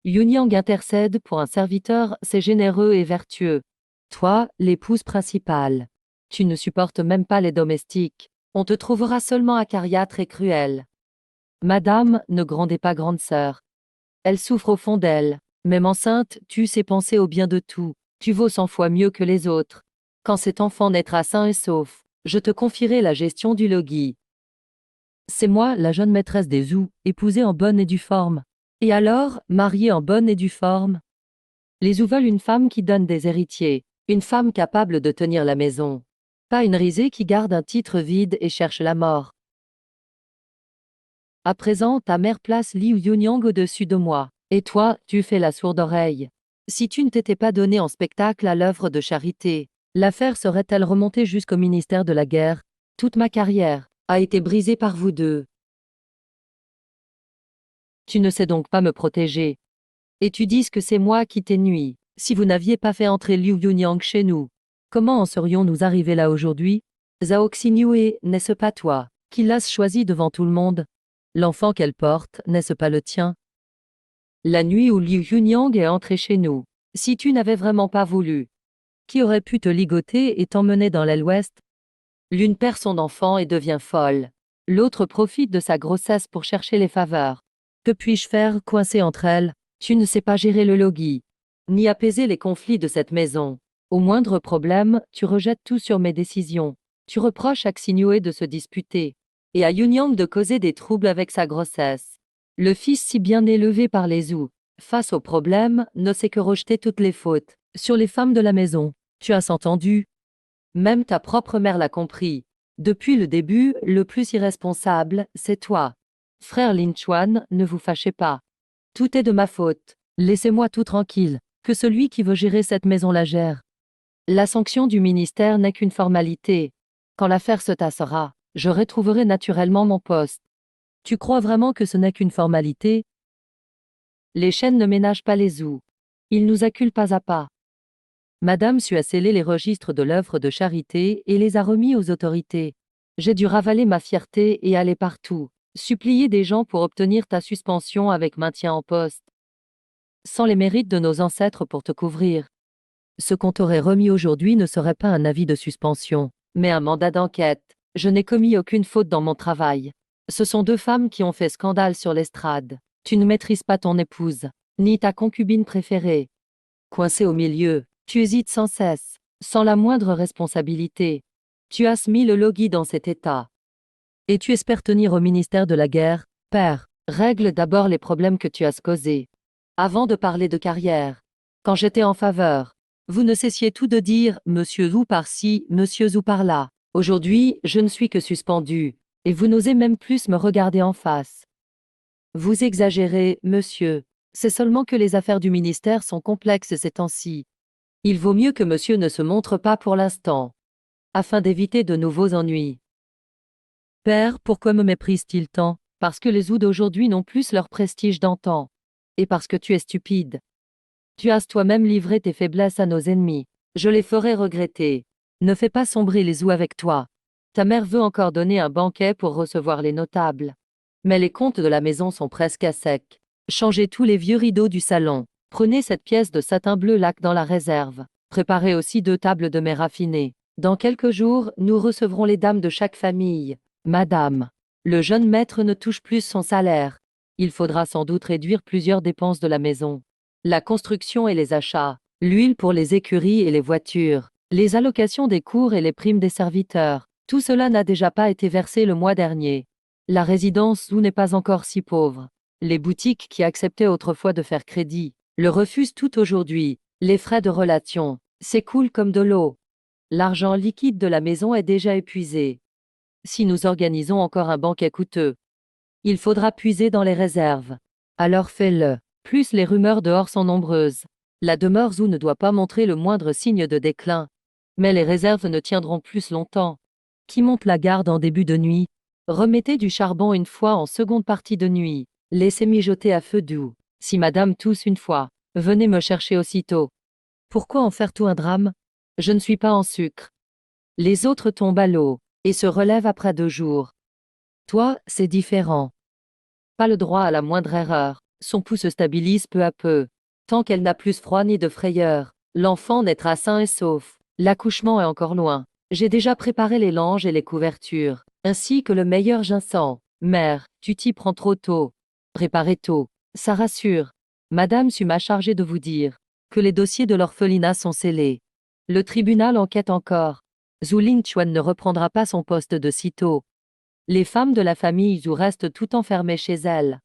Yunyang intercède pour un serviteur, c'est généreux et vertueux. Toi, l'épouse principale. Tu ne supportes même pas les domestiques. On te trouvera seulement acariâtre et cruel. Madame, ne grondez pas grande sœur. Elle souffre au fond d'elle. Même enceinte, tu sais penser au bien de tout. Tu vaux 100 fois mieux que les autres. Quand cet enfant naîtra sain et sauf, je te confierai la gestion du logis. C'est moi, la jeune maîtresse des Zhu, épousée en bonne et due forme. Et alors, mariée en bonne et due forme? Les Zhu veulent une femme qui donne des héritiers, une femme capable de tenir la maison. Pas une risée qui garde un titre vide et cherche la mort. À présent, ta mère place Liu Yunyang au-dessus de moi. Et toi, tu fais la sourde oreille. Si tu ne t'étais pas donné en spectacle à l'œuvre de charité, l'affaire serait-elle remontée jusqu'au ministère de la Guerre? Toute ma carrière a été brisée par vous deux. Tu ne sais donc pas me protéger. Et tu dis que c'est moi qui t'ai nui. Si vous n'aviez pas fait entrer Liu Yunyang chez nous, comment en serions-nous arrivés là aujourd'hui? Zhao Xingyue, n'est-ce pas toi qui l'as choisi devant tout le monde? L'enfant qu'elle porte, n'est-ce pas le tien? La nuit où Liu Yunyang est entré chez nous, si tu n'avais vraiment pas voulu, qui aurait pu te ligoter et t'emmener dans l'aile ouest? L'une perd son enfant et devient folle. L'autre profite de sa grossesse pour chercher les faveurs. Que puis-je faire, coincé entre elles? Tu ne sais pas gérer le logis, ni apaiser les conflits de cette maison. Au moindre problème, tu rejettes tout sur mes décisions. Tu reproches à Xingyue de se disputer, et à Yunyang de causer des troubles avec sa grossesse. Le fils si bien élevé par les Zhu, face au problème, ne sait que rejeter toutes les fautes sur les femmes de la maison. Tu as entendu? Même ta propre mère l'a compris. Depuis le début, le plus irresponsable, c'est toi. Frère Lin-Chuan, ne vous fâchez pas. Tout est de ma faute. Laissez-moi tout tranquille, que celui qui veut gérer cette maison la gère. La sanction du ministère n'est qu'une formalité. Quand l'affaire se tassera, je retrouverai naturellement mon poste. Tu crois vraiment que ce n'est qu'une formalité? Les Shen ne ménagent pas les Zhu. Ils nous acculent pas à pas. Madame Su a scellé les registres de l'œuvre de charité et les a remis aux autorités. J'ai dû ravaler ma fierté et aller partout, supplier des gens pour obtenir ta suspension avec maintien en poste. Sans les mérites de nos ancêtres pour te couvrir. Ce qu'on t'aurait remis aujourd'hui ne serait pas un avis de suspension, mais un mandat d'enquête. Je n'ai commis aucune faute dans mon travail. Ce sont deux femmes qui ont fait scandale sur l'estrade. Tu ne maîtrises pas ton épouse, ni ta concubine préférée. Coincé au milieu, tu hésites sans cesse, sans la moindre responsabilité. Tu as mis le logis dans cet état. Et tu espères tenir au ministère de la guerre. Père, règle d'abord les problèmes que tu as causés. Avant de parler de carrière. Quand j'étais en faveur, vous ne cessiez tout de dire « Monsieur Zou par-ci, Monsieur Zou par-là ». Aujourd'hui, je ne suis que suspendu, et vous n'osez même plus me regarder en face. Vous exagérez, monsieur. C'est seulement que les affaires du ministère sont complexes ces temps-ci. Il vaut mieux que monsieur ne se montre pas pour l'instant, afin d'éviter de nouveaux ennuis. Père, pourquoi me méprise-t-il tant? Parce que les Zou d'aujourd'hui n'ont plus leur prestige d'antan. Et parce que tu es stupide. Tu as toi-même livré tes faiblesses à nos ennemis. Je les ferai regretter. Ne fais pas sombrer les Zou avec toi. Ta mère veut encore donner un banquet pour recevoir les notables. Mais les comptes de la maison sont presque à sec. Changez tous les vieux rideaux du salon. Prenez cette pièce de satin bleu lac dans la réserve. Préparez aussi 2 tables de mets raffinées. Dans quelques jours, nous recevrons les dames de chaque famille. Madame, le jeune maître ne touche plus son salaire. Il faudra sans doute réduire plusieurs dépenses de la maison. La construction et les achats, l'huile pour les écuries et les voitures, les allocations des cours et les primes des serviteurs, tout cela n'a déjà pas été versé le mois dernier. La résidence où n'est pas encore si pauvre. Les boutiques qui acceptaient autrefois de faire crédit, le refusent tout aujourd'hui. Les frais de relation s'écoulent comme de l'eau. L'argent liquide de la maison est déjà épuisé. Si nous organisons encore un banquet coûteux, il faudra puiser dans les réserves. Alors fais-le. Plus les rumeurs dehors sont nombreuses. La demeure Zou ne doit pas montrer le moindre signe de déclin. Mais les réserves ne tiendront plus longtemps. Qui monte la garde en début de nuit? Remettez du charbon une fois en seconde partie de nuit. Laissez mijoter à feu doux. Si madame tousse une fois, venez me chercher aussitôt. Pourquoi en faire tout un drame? Je ne suis pas en sucre. Les autres tombent à l'eau et se relèvent après 2 jours. Toi, c'est différent. Pas le droit à la moindre erreur. Son pouls se stabilise peu à peu. Tant qu'elle n'a plus froid ni de frayeur, l'enfant naîtra sain et sauf. L'accouchement est encore loin. J'ai déjà préparé les langes et les couvertures, ainsi que le meilleur ginseng. Mère, tu t'y prends trop tôt. Préparez tôt. Ça rassure. Madame Su m'a chargé de vous dire que les dossiers de l'orphelinat sont scellés. Le tribunal enquête encore. Zhu Lingchuan ne reprendra pas son poste de sitôt. Les femmes de la famille Zhu restent tout enfermées chez elles.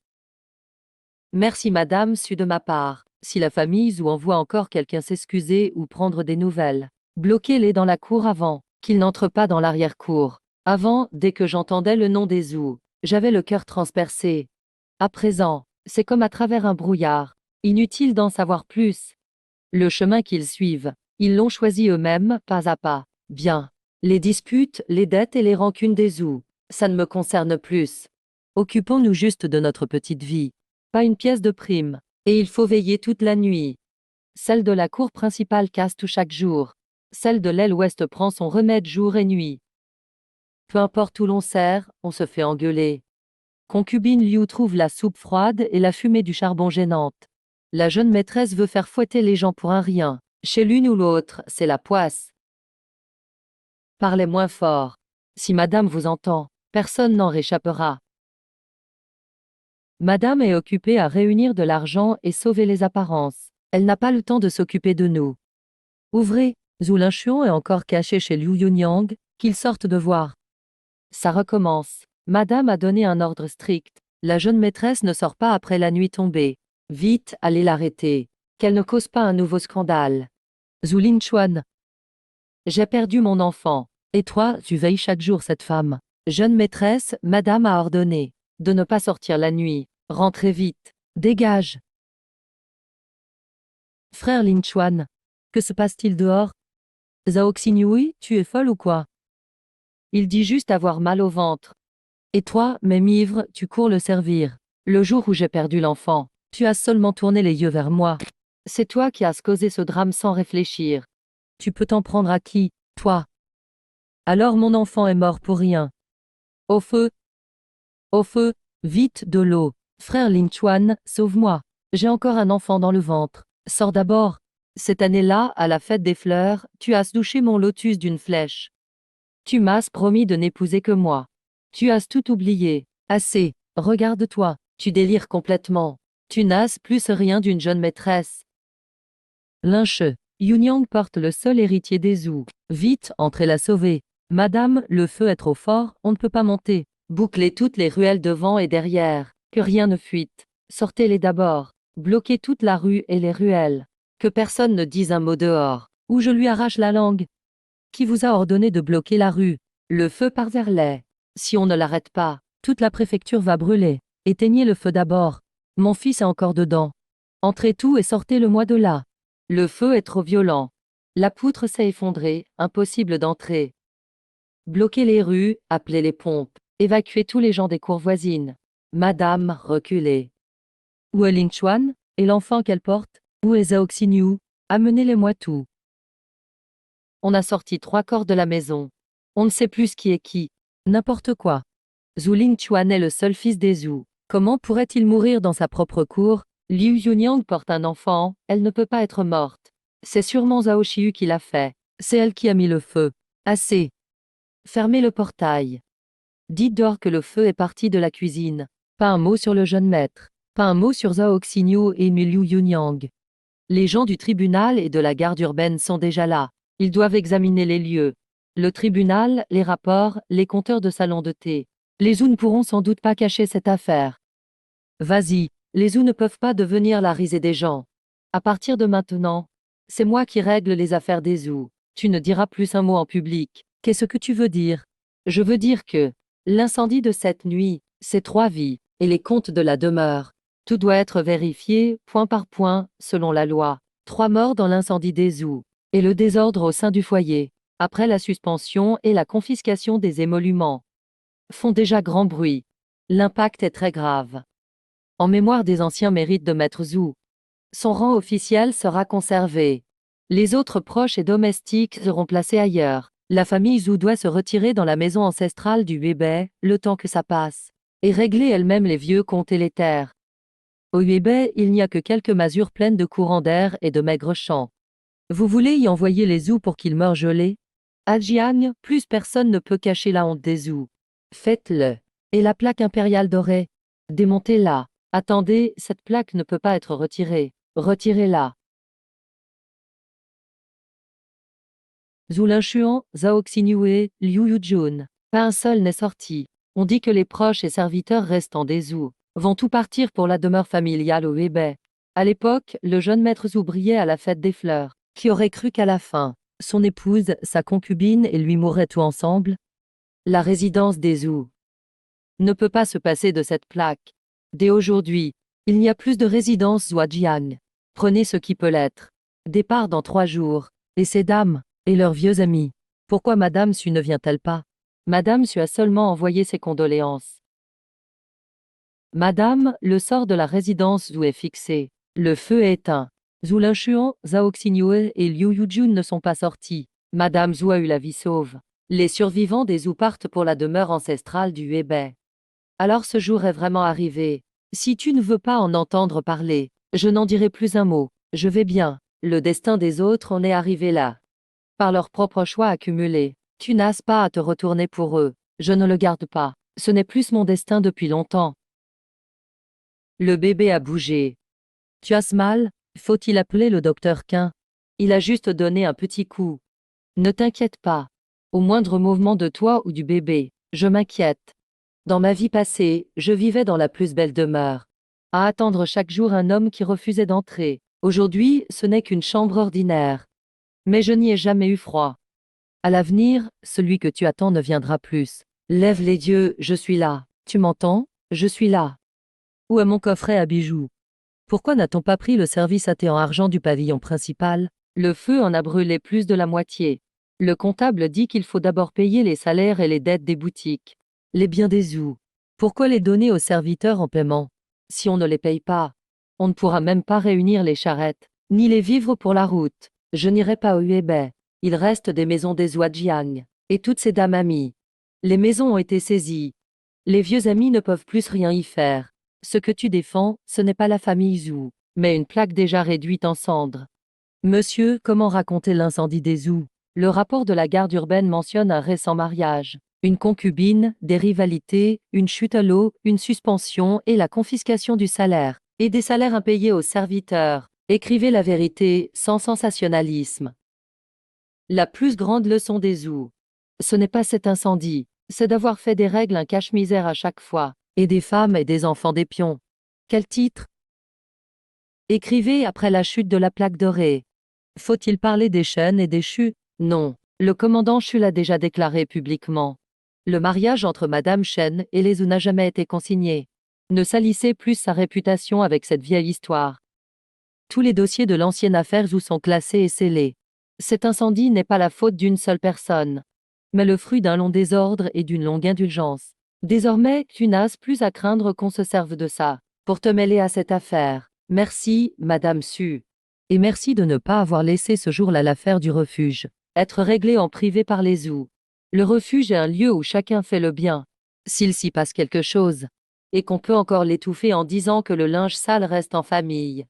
Merci Madame Su de ma part. Si la famille Zhu envoie encore quelqu'un s'excuser ou prendre des nouvelles, bloquez-les dans la cour avant qu'ils n'entrent pas dans l'arrière-cour. Avant, dès que j'entendais le nom des Zhu, j'avais le cœur transpercé. À présent, c'est comme à travers un brouillard. Inutile d'en savoir plus. Le chemin qu'ils suivent, ils l'ont choisi eux-mêmes, pas à pas. Bien. Les disputes, les dettes et les rancunes des Zhu, ça ne me concerne plus. Occupons-nous juste de notre petite vie. Pas une pièce de prime. Et il faut veiller toute la nuit. Celle de la cour principale casse tout chaque jour. Celle de l'aile ouest prend son remède jour et nuit. Peu importe où l'on sert, on se fait engueuler. Concubine Liu trouve la soupe froide et la fumée du charbon gênante. La jeune maîtresse veut faire fouetter les gens pour un rien. Chez l'une ou l'autre, c'est la poisse. Parlez moins fort. Si madame vous entend, personne n'en réchappera. Madame est occupée à réunir de l'argent et sauver les apparences. Elle n'a pas le temps de s'occuper de nous. Ouvrez, Zhu Lingchuan est encore caché chez Liu Yunyang, qu'il sorte de voir. Ça recommence. Madame a donné un ordre strict. La jeune maîtresse ne sort pas après la nuit tombée. Vite, allez l'arrêter. Qu'elle ne cause pas un nouveau scandale. Zhu Lingchuan. J'ai perdu mon enfant. Et toi, tu veilles chaque jour cette femme. Jeune maîtresse, madame a ordonné de ne pas sortir la nuit. Rentrez vite. Dégage. Frère Lingchuan. Que se passe-t-il dehors? Zhao Xinhui, tu es folle ou quoi? Il dit juste avoir mal au ventre. Et toi, même ivre, tu cours le servir. Le jour où j'ai perdu l'enfant, tu as seulement tourné les yeux vers moi. C'est toi qui as causé ce drame sans réfléchir. Tu peux t'en prendre à qui, toi? Alors mon enfant est mort pour rien. Au feu! Au feu! Vite, de l'eau! Frère Lin Chuan, sauve-moi! J'ai encore un enfant dans le ventre. Sors d'abord! Cette année-là, à la fête des fleurs, tu as douché mon lotus d'une flèche. Tu m'as promis de n'épouser que moi. Tu as tout oublié. Assez. Regarde-toi. Tu délires complètement. Tu n'as plus rien d'une jeune maîtresse. Lynche. Yunyang porte le seul héritier des Zhou. Vite, entrez la sauver. Madame, le feu est trop fort, on ne peut pas monter. Bouclez toutes les ruelles devant et derrière. Que rien ne fuite. Sortez-les d'abord. Bloquez toute la rue et les ruelles. Que personne ne dise un mot dehors, ou je lui arrache la langue. Qui vous a ordonné de bloquer la rue? Le feu par Verlet. Si on ne l'arrête pas, toute la préfecture va brûler. Éteignez le feu d'abord. Mon fils est encore dedans. Entrez tout et sortez-le-moi de là. Le feu est trop violent. La poutre s'est effondrée, impossible d'entrer. Bloquez les rues, appelez les pompes, évacuez tous les gens des cours voisines. Madame, reculez. Où est Lin Chuan? Et l'enfant qu'elle porte? Où est Zhao Xinyu? Amenez-les-moi tout. On a sorti 3 corps de la maison. On ne sait plus qui est qui. N'importe quoi. Zhu Lingchuan est le seul fils des Zhu. Comment pourrait-il mourir dans sa propre cour? Liu Yunyang porte un enfant, elle ne peut pas être morte. C'est sûrement Zhao Xiu qui l'a fait. C'est elle qui a mis le feu. Assez. Fermez le portail. Dites dehors que le feu est parti de la cuisine. Pas un mot sur le jeune maître. Pas un mot sur Zhao Xinyu et Liu Yunyang. Les gens du tribunal et de la garde urbaine sont déjà là. Ils doivent examiner les lieux. Le tribunal, les rapports, les compteurs de salon de thé. Les Zhou ne pourront sans doute pas cacher cette affaire. Vas-y, les Zhou ne peuvent pas devenir la risée des gens. À partir de maintenant, c'est moi qui règle les affaires des Zhou. Tu ne diras plus un mot en public. Qu'est-ce que tu veux dire? Je veux dire que l'incendie de cette nuit, c'est 3 vies, et les comptes de la demeure. Tout doit être vérifié, point par point, selon la loi. 3 morts dans l'incendie des Zhou, et le désordre au sein du foyer, après la suspension et la confiscation des émoluments, font déjà grand bruit. L'impact est très grave. En mémoire des anciens mérites de Maître Zhou, son rang officiel sera conservé. Les autres proches et domestiques seront placés ailleurs. La famille Zhou doit se retirer dans la maison ancestrale du Huébei, le temps que ça passe, et régler elle-même les vieux comptes et les terres. Au Huébei, il n'y a que quelques masures pleines de courants d'air et de maigres champs. Vous voulez y envoyer les Zhou pour qu'ils meurent gelés? À Jiang, plus personne ne peut cacher la honte des Zhou. Faites-le. Et la plaque impériale dorée? Démontez-la. Attendez, cette plaque ne peut pas être retirée. Retirez-la. Zhu Linshuan, Zhao Xinyu, Liu Yujun. Pas un seul n'est sorti. On dit que les proches et serviteurs restants des Zhou vont tout partir pour la demeure familiale au Huébei. À l'époque, le jeune maître Zhou brillait à la fête des fleurs. Qui aurait cru qu'à la fin, son épouse, sa concubine et lui mourraient tout ensemble? La résidence des Zhou ne peut pas se passer de cette plaque. Dès aujourd'hui, il n'y a plus de résidence Zhuajiang. Prenez ce qui peut l'être. Départ dans 3 jours. Et ces dames, et leurs vieux amis. Pourquoi Madame Su ne vient-elle pas? Madame Su a seulement envoyé ses condoléances. Madame, le sort de la résidence Zhou est fixé. Le feu est éteint. Zhu Linshuan, Zhao Xinyu et Liu Yujun ne sont pas sortis. Madame Zhou a eu la vie sauve. Les survivants des Zhou partent pour la demeure ancestrale du Huébei. Alors ce jour est vraiment arrivé. Si tu ne veux pas en entendre parler, je n'en dirai plus un mot. Je vais bien. Le destin des autres en est arrivé là. Par leur propre choix accumulé. Tu n'as pas à te retourner pour eux. Je ne le garde pas. Ce n'est plus mon destin depuis longtemps. Le bébé a bougé. Tu as mal? Faut-il appeler le docteur Qin? Il a juste donné un petit coup. Ne t'inquiète pas. Au moindre mouvement de toi ou du bébé, je m'inquiète. Dans ma vie passée, je vivais dans la plus belle demeure. À attendre chaque jour un homme qui refusait d'entrer. Aujourd'hui, ce n'est qu'une chambre ordinaire. Mais je n'y ai jamais eu froid. À l'avenir, celui que tu attends ne viendra plus. Lève les yeux, je suis là. Tu m'entends? Je suis là. Où est mon coffret à bijoux? Pourquoi n'a-t-on pas pris le service à thé en argent du pavillon principal? Le feu en a brûlé plus de la moitié. Le comptable dit qu'il faut d'abord payer les salaires et les dettes des boutiques. Les biens des Zhou. Pourquoi les donner aux serviteurs en paiement? Si on ne les paye pas, on ne pourra même pas réunir les charrettes, ni les vivres pour la route. Je n'irai pas au Huébei. Il reste des maisons des Zhuajiang, et toutes ces dames amies. Les maisons ont été saisies, Les vieux amis ne peuvent plus rien y faire. Ce que tu défends, ce n'est pas la famille Zhou, mais une plaque déjà réduite en cendres. Monsieur, comment raconter l'incendie des Zhou? Le rapport de la garde urbaine mentionne un récent mariage, une concubine, des rivalités, une chute à l'eau, une suspension et la confiscation du salaire, et des salaires impayés aux serviteurs. Écrivez la vérité, sans sensationnalisme. La plus grande leçon des Zhou. Ce n'est pas cet incendie, c'est d'avoir fait des règles un cache-misère à chaque fois, et des femmes et des enfants des pions. Quel titre? Écrivez après la chute de la plaque dorée. Faut-il parler des Shen et des Chu? Non. Le commandant Chu l'a déjà déclaré publiquement. Le mariage entre Madame Shen et les Zhou n'a jamais été consigné. Ne salissez plus sa réputation avec cette vieille histoire. Tous les dossiers de l'ancienne affaire Zhou sont classés et scellés. Cet incendie n'est pas la faute d'une seule personne, mais le fruit d'un long désordre et d'une longue indulgence. Désormais, tu n'as plus à craindre qu'on se serve de ça, pour te mêler à cette affaire. Merci, Madame Su. Et merci de ne pas avoir laissé ce jour-là l'affaire du refuge être réglée en privé par les Zhou. Le refuge est un lieu où chacun fait le bien. S'il s'y passe quelque chose, et qu'on peut encore l'étouffer en disant que le linge sale reste en famille,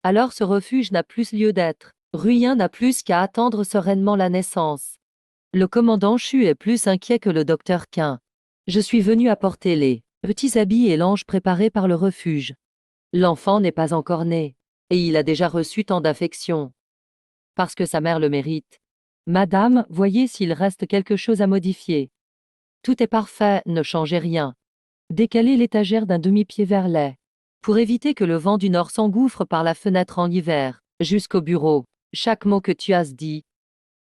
alors ce refuge n'a plus lieu d'être. Ruyen n'a plus qu'à attendre sereinement la naissance. Le commandant Chu est plus inquiet que le docteur Quin. Je suis venu apporter les petits habits et l'ange préparés par le refuge. L'enfant n'est pas encore né, et il a déjà reçu tant d'affection. Parce que sa mère le mérite. Madame, voyez s'il reste quelque chose à modifier. Tout est parfait, ne changez rien. Décalez l'étagère d'un demi-pied vers l'est, pour éviter que le vent du nord s'engouffre par la fenêtre en hiver, jusqu'au bureau. Chaque mot que tu as dit,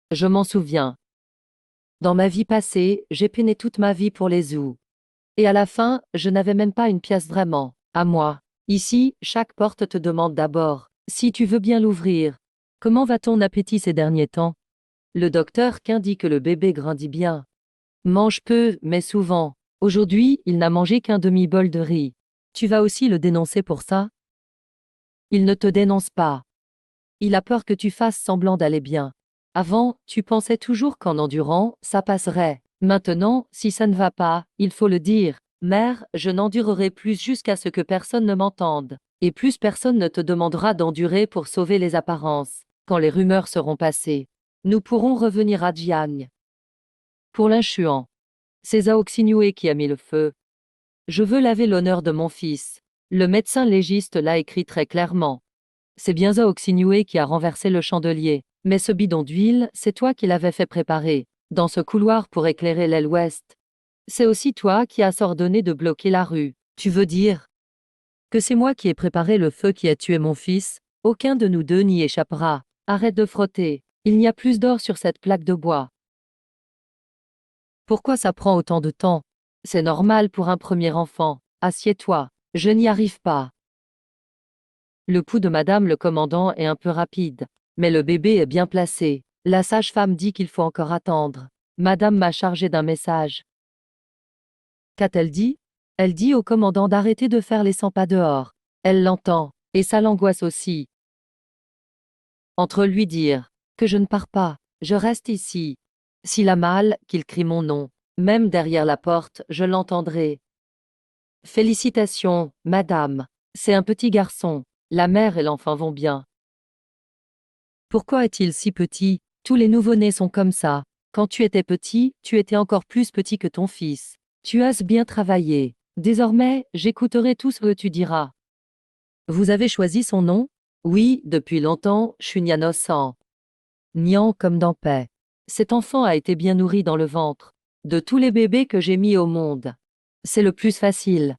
je m'en souviens. Dans ma vie passée, j'ai peiné toute ma vie pour les Zhou. Et à la fin, je n'avais même pas une pièce vraiment, à moi. Ici, chaque porte te demande d'abord, si tu veux bien l'ouvrir. Comment va ton appétit ces derniers temps? Le docteur Quin dit que le bébé grandit bien. Mange peu, mais souvent. Aujourd'hui, il n'a mangé qu'un demi-bol de riz. Tu vas aussi le dénoncer pour ça? Il ne te dénonce pas. Il a peur que tu fasses semblant d'aller bien. Avant, tu pensais toujours qu'en endurant, ça passerait. Maintenant, si ça ne va pas, il faut le dire. Mère, je n'endurerai plus jusqu'à ce que personne ne m'entende. Et plus personne ne te demandera d'endurer pour sauver les apparences. Quand les rumeurs seront passées, nous pourrons revenir à Jiang. Pour l'inchuant, c'est Zhao Xinhui qui a mis le feu. Je veux laver l'honneur de mon fils. Le médecin légiste l'a écrit très clairement. C'est bien Zhao Xinhui qui a renversé le chandelier. Mais ce bidon d'huile, c'est toi qui l'avais fait préparer, dans ce couloir pour éclairer l'aile ouest. C'est aussi toi qui as ordonné de bloquer la rue. Tu veux dire que c'est moi qui ai préparé le feu qui a tué mon fils? Aucun de nous deux n'y échappera. Arrête de frotter. Il n'y a plus d'or sur cette plaque de bois. Pourquoi ça prend autant de temps? C'est normal pour un premier enfant. Assieds-toi. Je n'y arrive pas. Le pouls de Madame le commandant est un peu rapide. Mais le bébé est bien placé. La sage-femme dit qu'il faut encore attendre. Madame m'a chargé d'un message. Qu'a-t-elle dit? Elle dit au commandant d'arrêter de faire les 100 pas dehors. Elle l'entend, et ça l'angoisse aussi. Entre lui dire que je ne pars pas, je reste ici. S'il a mal, qu'il crie mon nom. Même derrière la porte, je l'entendrai. Félicitations, madame. C'est un petit garçon. La mère et l'enfant vont bien. Pourquoi est-il si petit? Tous les nouveau-nés sont comme ça. Quand tu étais petit, tu étais encore plus petit que ton fils. Tu as bien travaillé. Désormais, j'écouterai tout ce que tu diras. Vous avez choisi son nom? Oui, depuis longtemps, Shunyan-no-san. Nian comme dans paix. Cet enfant a été bien nourri dans le ventre. De tous les bébés que j'ai mis au monde, c'est le plus facile.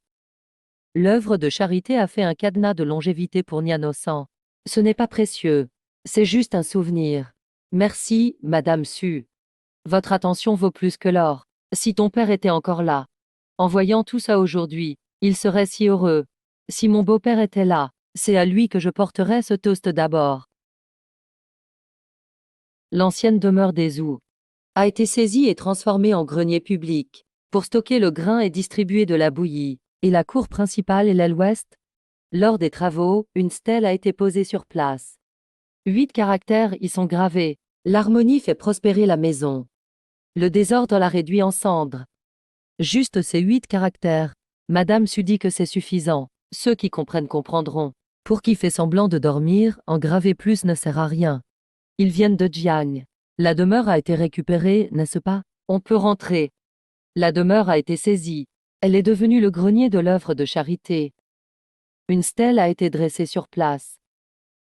L'œuvre de charité a fait un cadenas de longévité pour Nian-no-san. Ce n'est pas précieux. C'est juste un souvenir. Merci, Madame Su. Votre attention vaut plus que l'or. Si ton père était encore là, en voyant tout ça aujourd'hui, il serait si heureux. Si mon beau-père était là, c'est à lui que je porterais ce toast d'abord. L'ancienne demeure des Zhou a été saisie et transformée en grenier public, pour stocker le grain et distribuer de la bouillie. Et la cour principale et l'aile ouest? Lors des travaux, une stèle a été posée sur place. 8 caractères y sont gravés. L'harmonie fait prospérer la maison. Le désordre la réduit en cendres. Juste ces 8 caractères. Madame Su dit que c'est suffisant. Ceux qui comprennent comprendront. Pour qui fait semblant de dormir, en graver plus ne sert à rien. Ils viennent de Jiang. La demeure a été récupérée, n'est-ce pas? On peut rentrer. La demeure a été saisie. Elle est devenue le grenier de l'œuvre de charité. Une stèle a été dressée sur place.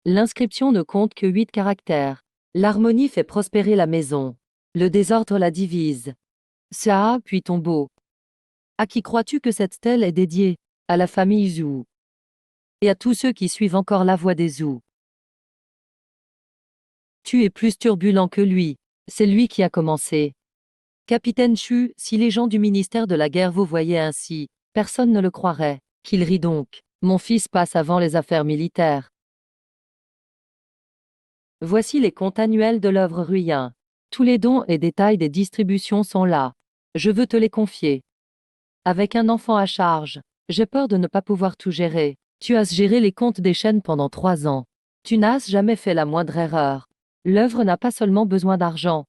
L'inscription ne compte que 8 caractères. L'harmonie fait prospérer la maison. Le désordre la divise. Ça, puis tombeau. À qui crois-tu que cette stèle est dédiée? À la famille Zhou. Et à tous ceux qui suivent encore la voie des Zhou. Tu es plus turbulent que lui. C'est lui qui a commencé. Capitaine Chu, si les gens du ministère de la guerre vous voyaient ainsi, personne ne le croirait. Qu'il rit donc. Mon fils passe avant les affaires militaires. Voici les comptes annuels de l'œuvre Ruyin. Tous les dons et détails des distributions sont là. Je veux te les confier. Avec un enfant à charge, j'ai peur de ne pas pouvoir tout gérer. Tu as géré les comptes des chaînes pendant 3 ans. Tu n'as jamais fait la moindre erreur. L'œuvre n'a pas seulement besoin d'argent,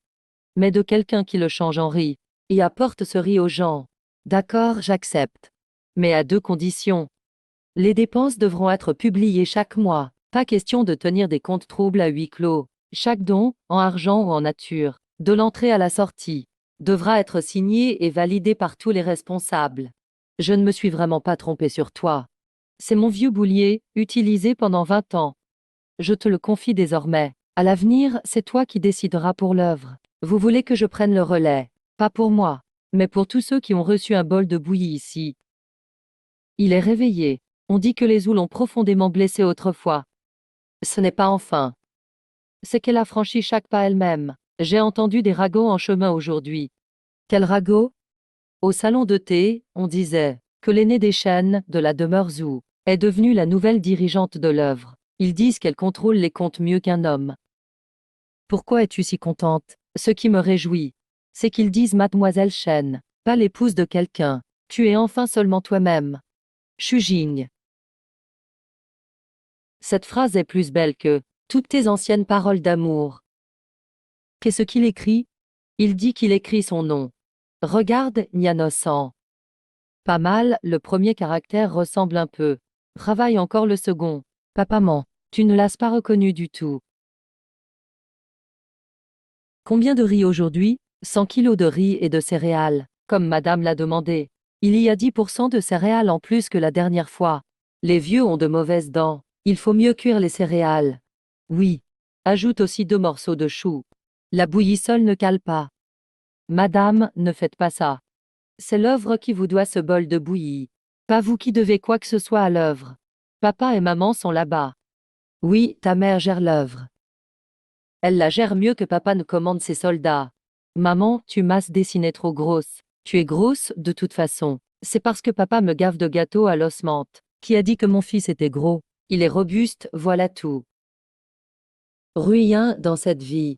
mais de quelqu'un qui le change en riz et apporte ce riz aux gens. D'accord, j'accepte. Mais à 2 conditions. Les dépenses devront être publiées chaque mois. Pas question de tenir des comptes troubles à huis clos. Chaque don, en argent ou en nature, de l'entrée à la sortie, devra être signé et validé par tous les responsables. Je ne me suis vraiment pas trompé sur toi. C'est mon vieux boulier, utilisé pendant 20 ans. Je te le confie désormais. À l'avenir, c'est toi qui décideras pour l'œuvre. Vous voulez que je prenne le relais, pas pour moi, mais pour tous ceux qui ont reçu un bol de bouillie ici. Il est réveillé. On dit que les Zhou l'ont profondément blessée autrefois. Ce n'est pas enfin. C'est qu'elle a franchi chaque pas elle-même. J'ai entendu des ragots en chemin aujourd'hui. Quel ragot? Au salon de thé, on disait que l'aînée des chaînes, de la demeure Zhou, est devenue la nouvelle dirigeante de l'œuvre. Ils disent qu'elle contrôle les comptes mieux qu'un homme. Pourquoi es-tu si contente? Ce qui me réjouit, c'est qu'ils disent Mademoiselle Chen, pas l'épouse de quelqu'un. Tu es enfin seulement toi-même. Xu Jing. Cette phrase est plus belle que toutes tes anciennes paroles d'amour. Qu'est-ce qu'il écrit? Il dit qu'il écrit son nom. Regarde, Nianosan. Pas mal, le premier caractère ressemble un peu. Travaille encore le second. Papa ment. Tu ne l'as pas reconnu du tout. Combien de riz aujourd'hui? 100 kilos de riz et de céréales, comme madame l'a demandé. Il y a 10% de céréales en plus que la dernière fois. Les vieux ont de mauvaises dents. Il faut mieux cuire les céréales. Oui. Ajoute aussi 2 morceaux de chou. La bouillie seule ne cale pas. Madame, ne faites pas ça. C'est l'œuvre qui vous doit ce bol de bouillie. Pas vous qui devez quoi que ce soit à l'œuvre. Papa et maman sont là-bas. Oui, ta mère gère l'œuvre. Elle la gère mieux que papa ne commande ses soldats. Maman, tu m'as dessiné trop grosse. Tu es grosse, de toute façon. C'est parce que papa me gave de gâteaux à l'os menthe. Qui a dit que mon fils était gros? Il est robuste, voilà tout. Ruyin dans cette vie.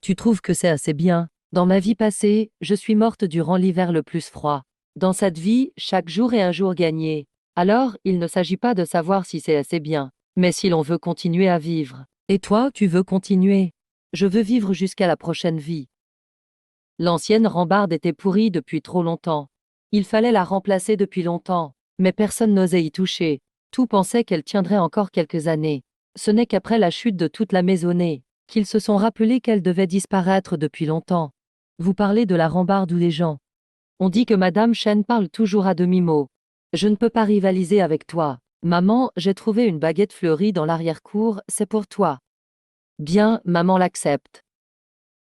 Tu trouves que c'est assez bien? Dans ma vie passée, je suis morte durant l'hiver le plus froid. Dans cette vie, chaque jour est un jour gagné. Alors, il ne s'agit pas de savoir si c'est assez bien, mais si l'on veut continuer à vivre. Et toi, tu veux continuer? Je veux vivre jusqu'à la prochaine vie. L'ancienne rambarde était pourrie depuis trop longtemps. Il fallait la remplacer depuis longtemps, mais personne n'osait y toucher. Tout pensait qu'elle tiendrait encore quelques années. Ce n'est qu'après la chute de toute la maisonnée qu'ils se sont rappelés qu'elle devait disparaître depuis longtemps. Vous parlez de la rambarde ou des gens. On dit que Madame Chen parle toujours à demi-mot. Je ne peux pas rivaliser avec toi. Maman, j'ai trouvé une baguette fleurie dans l'arrière-cour, c'est pour toi. Bien, maman l'accepte.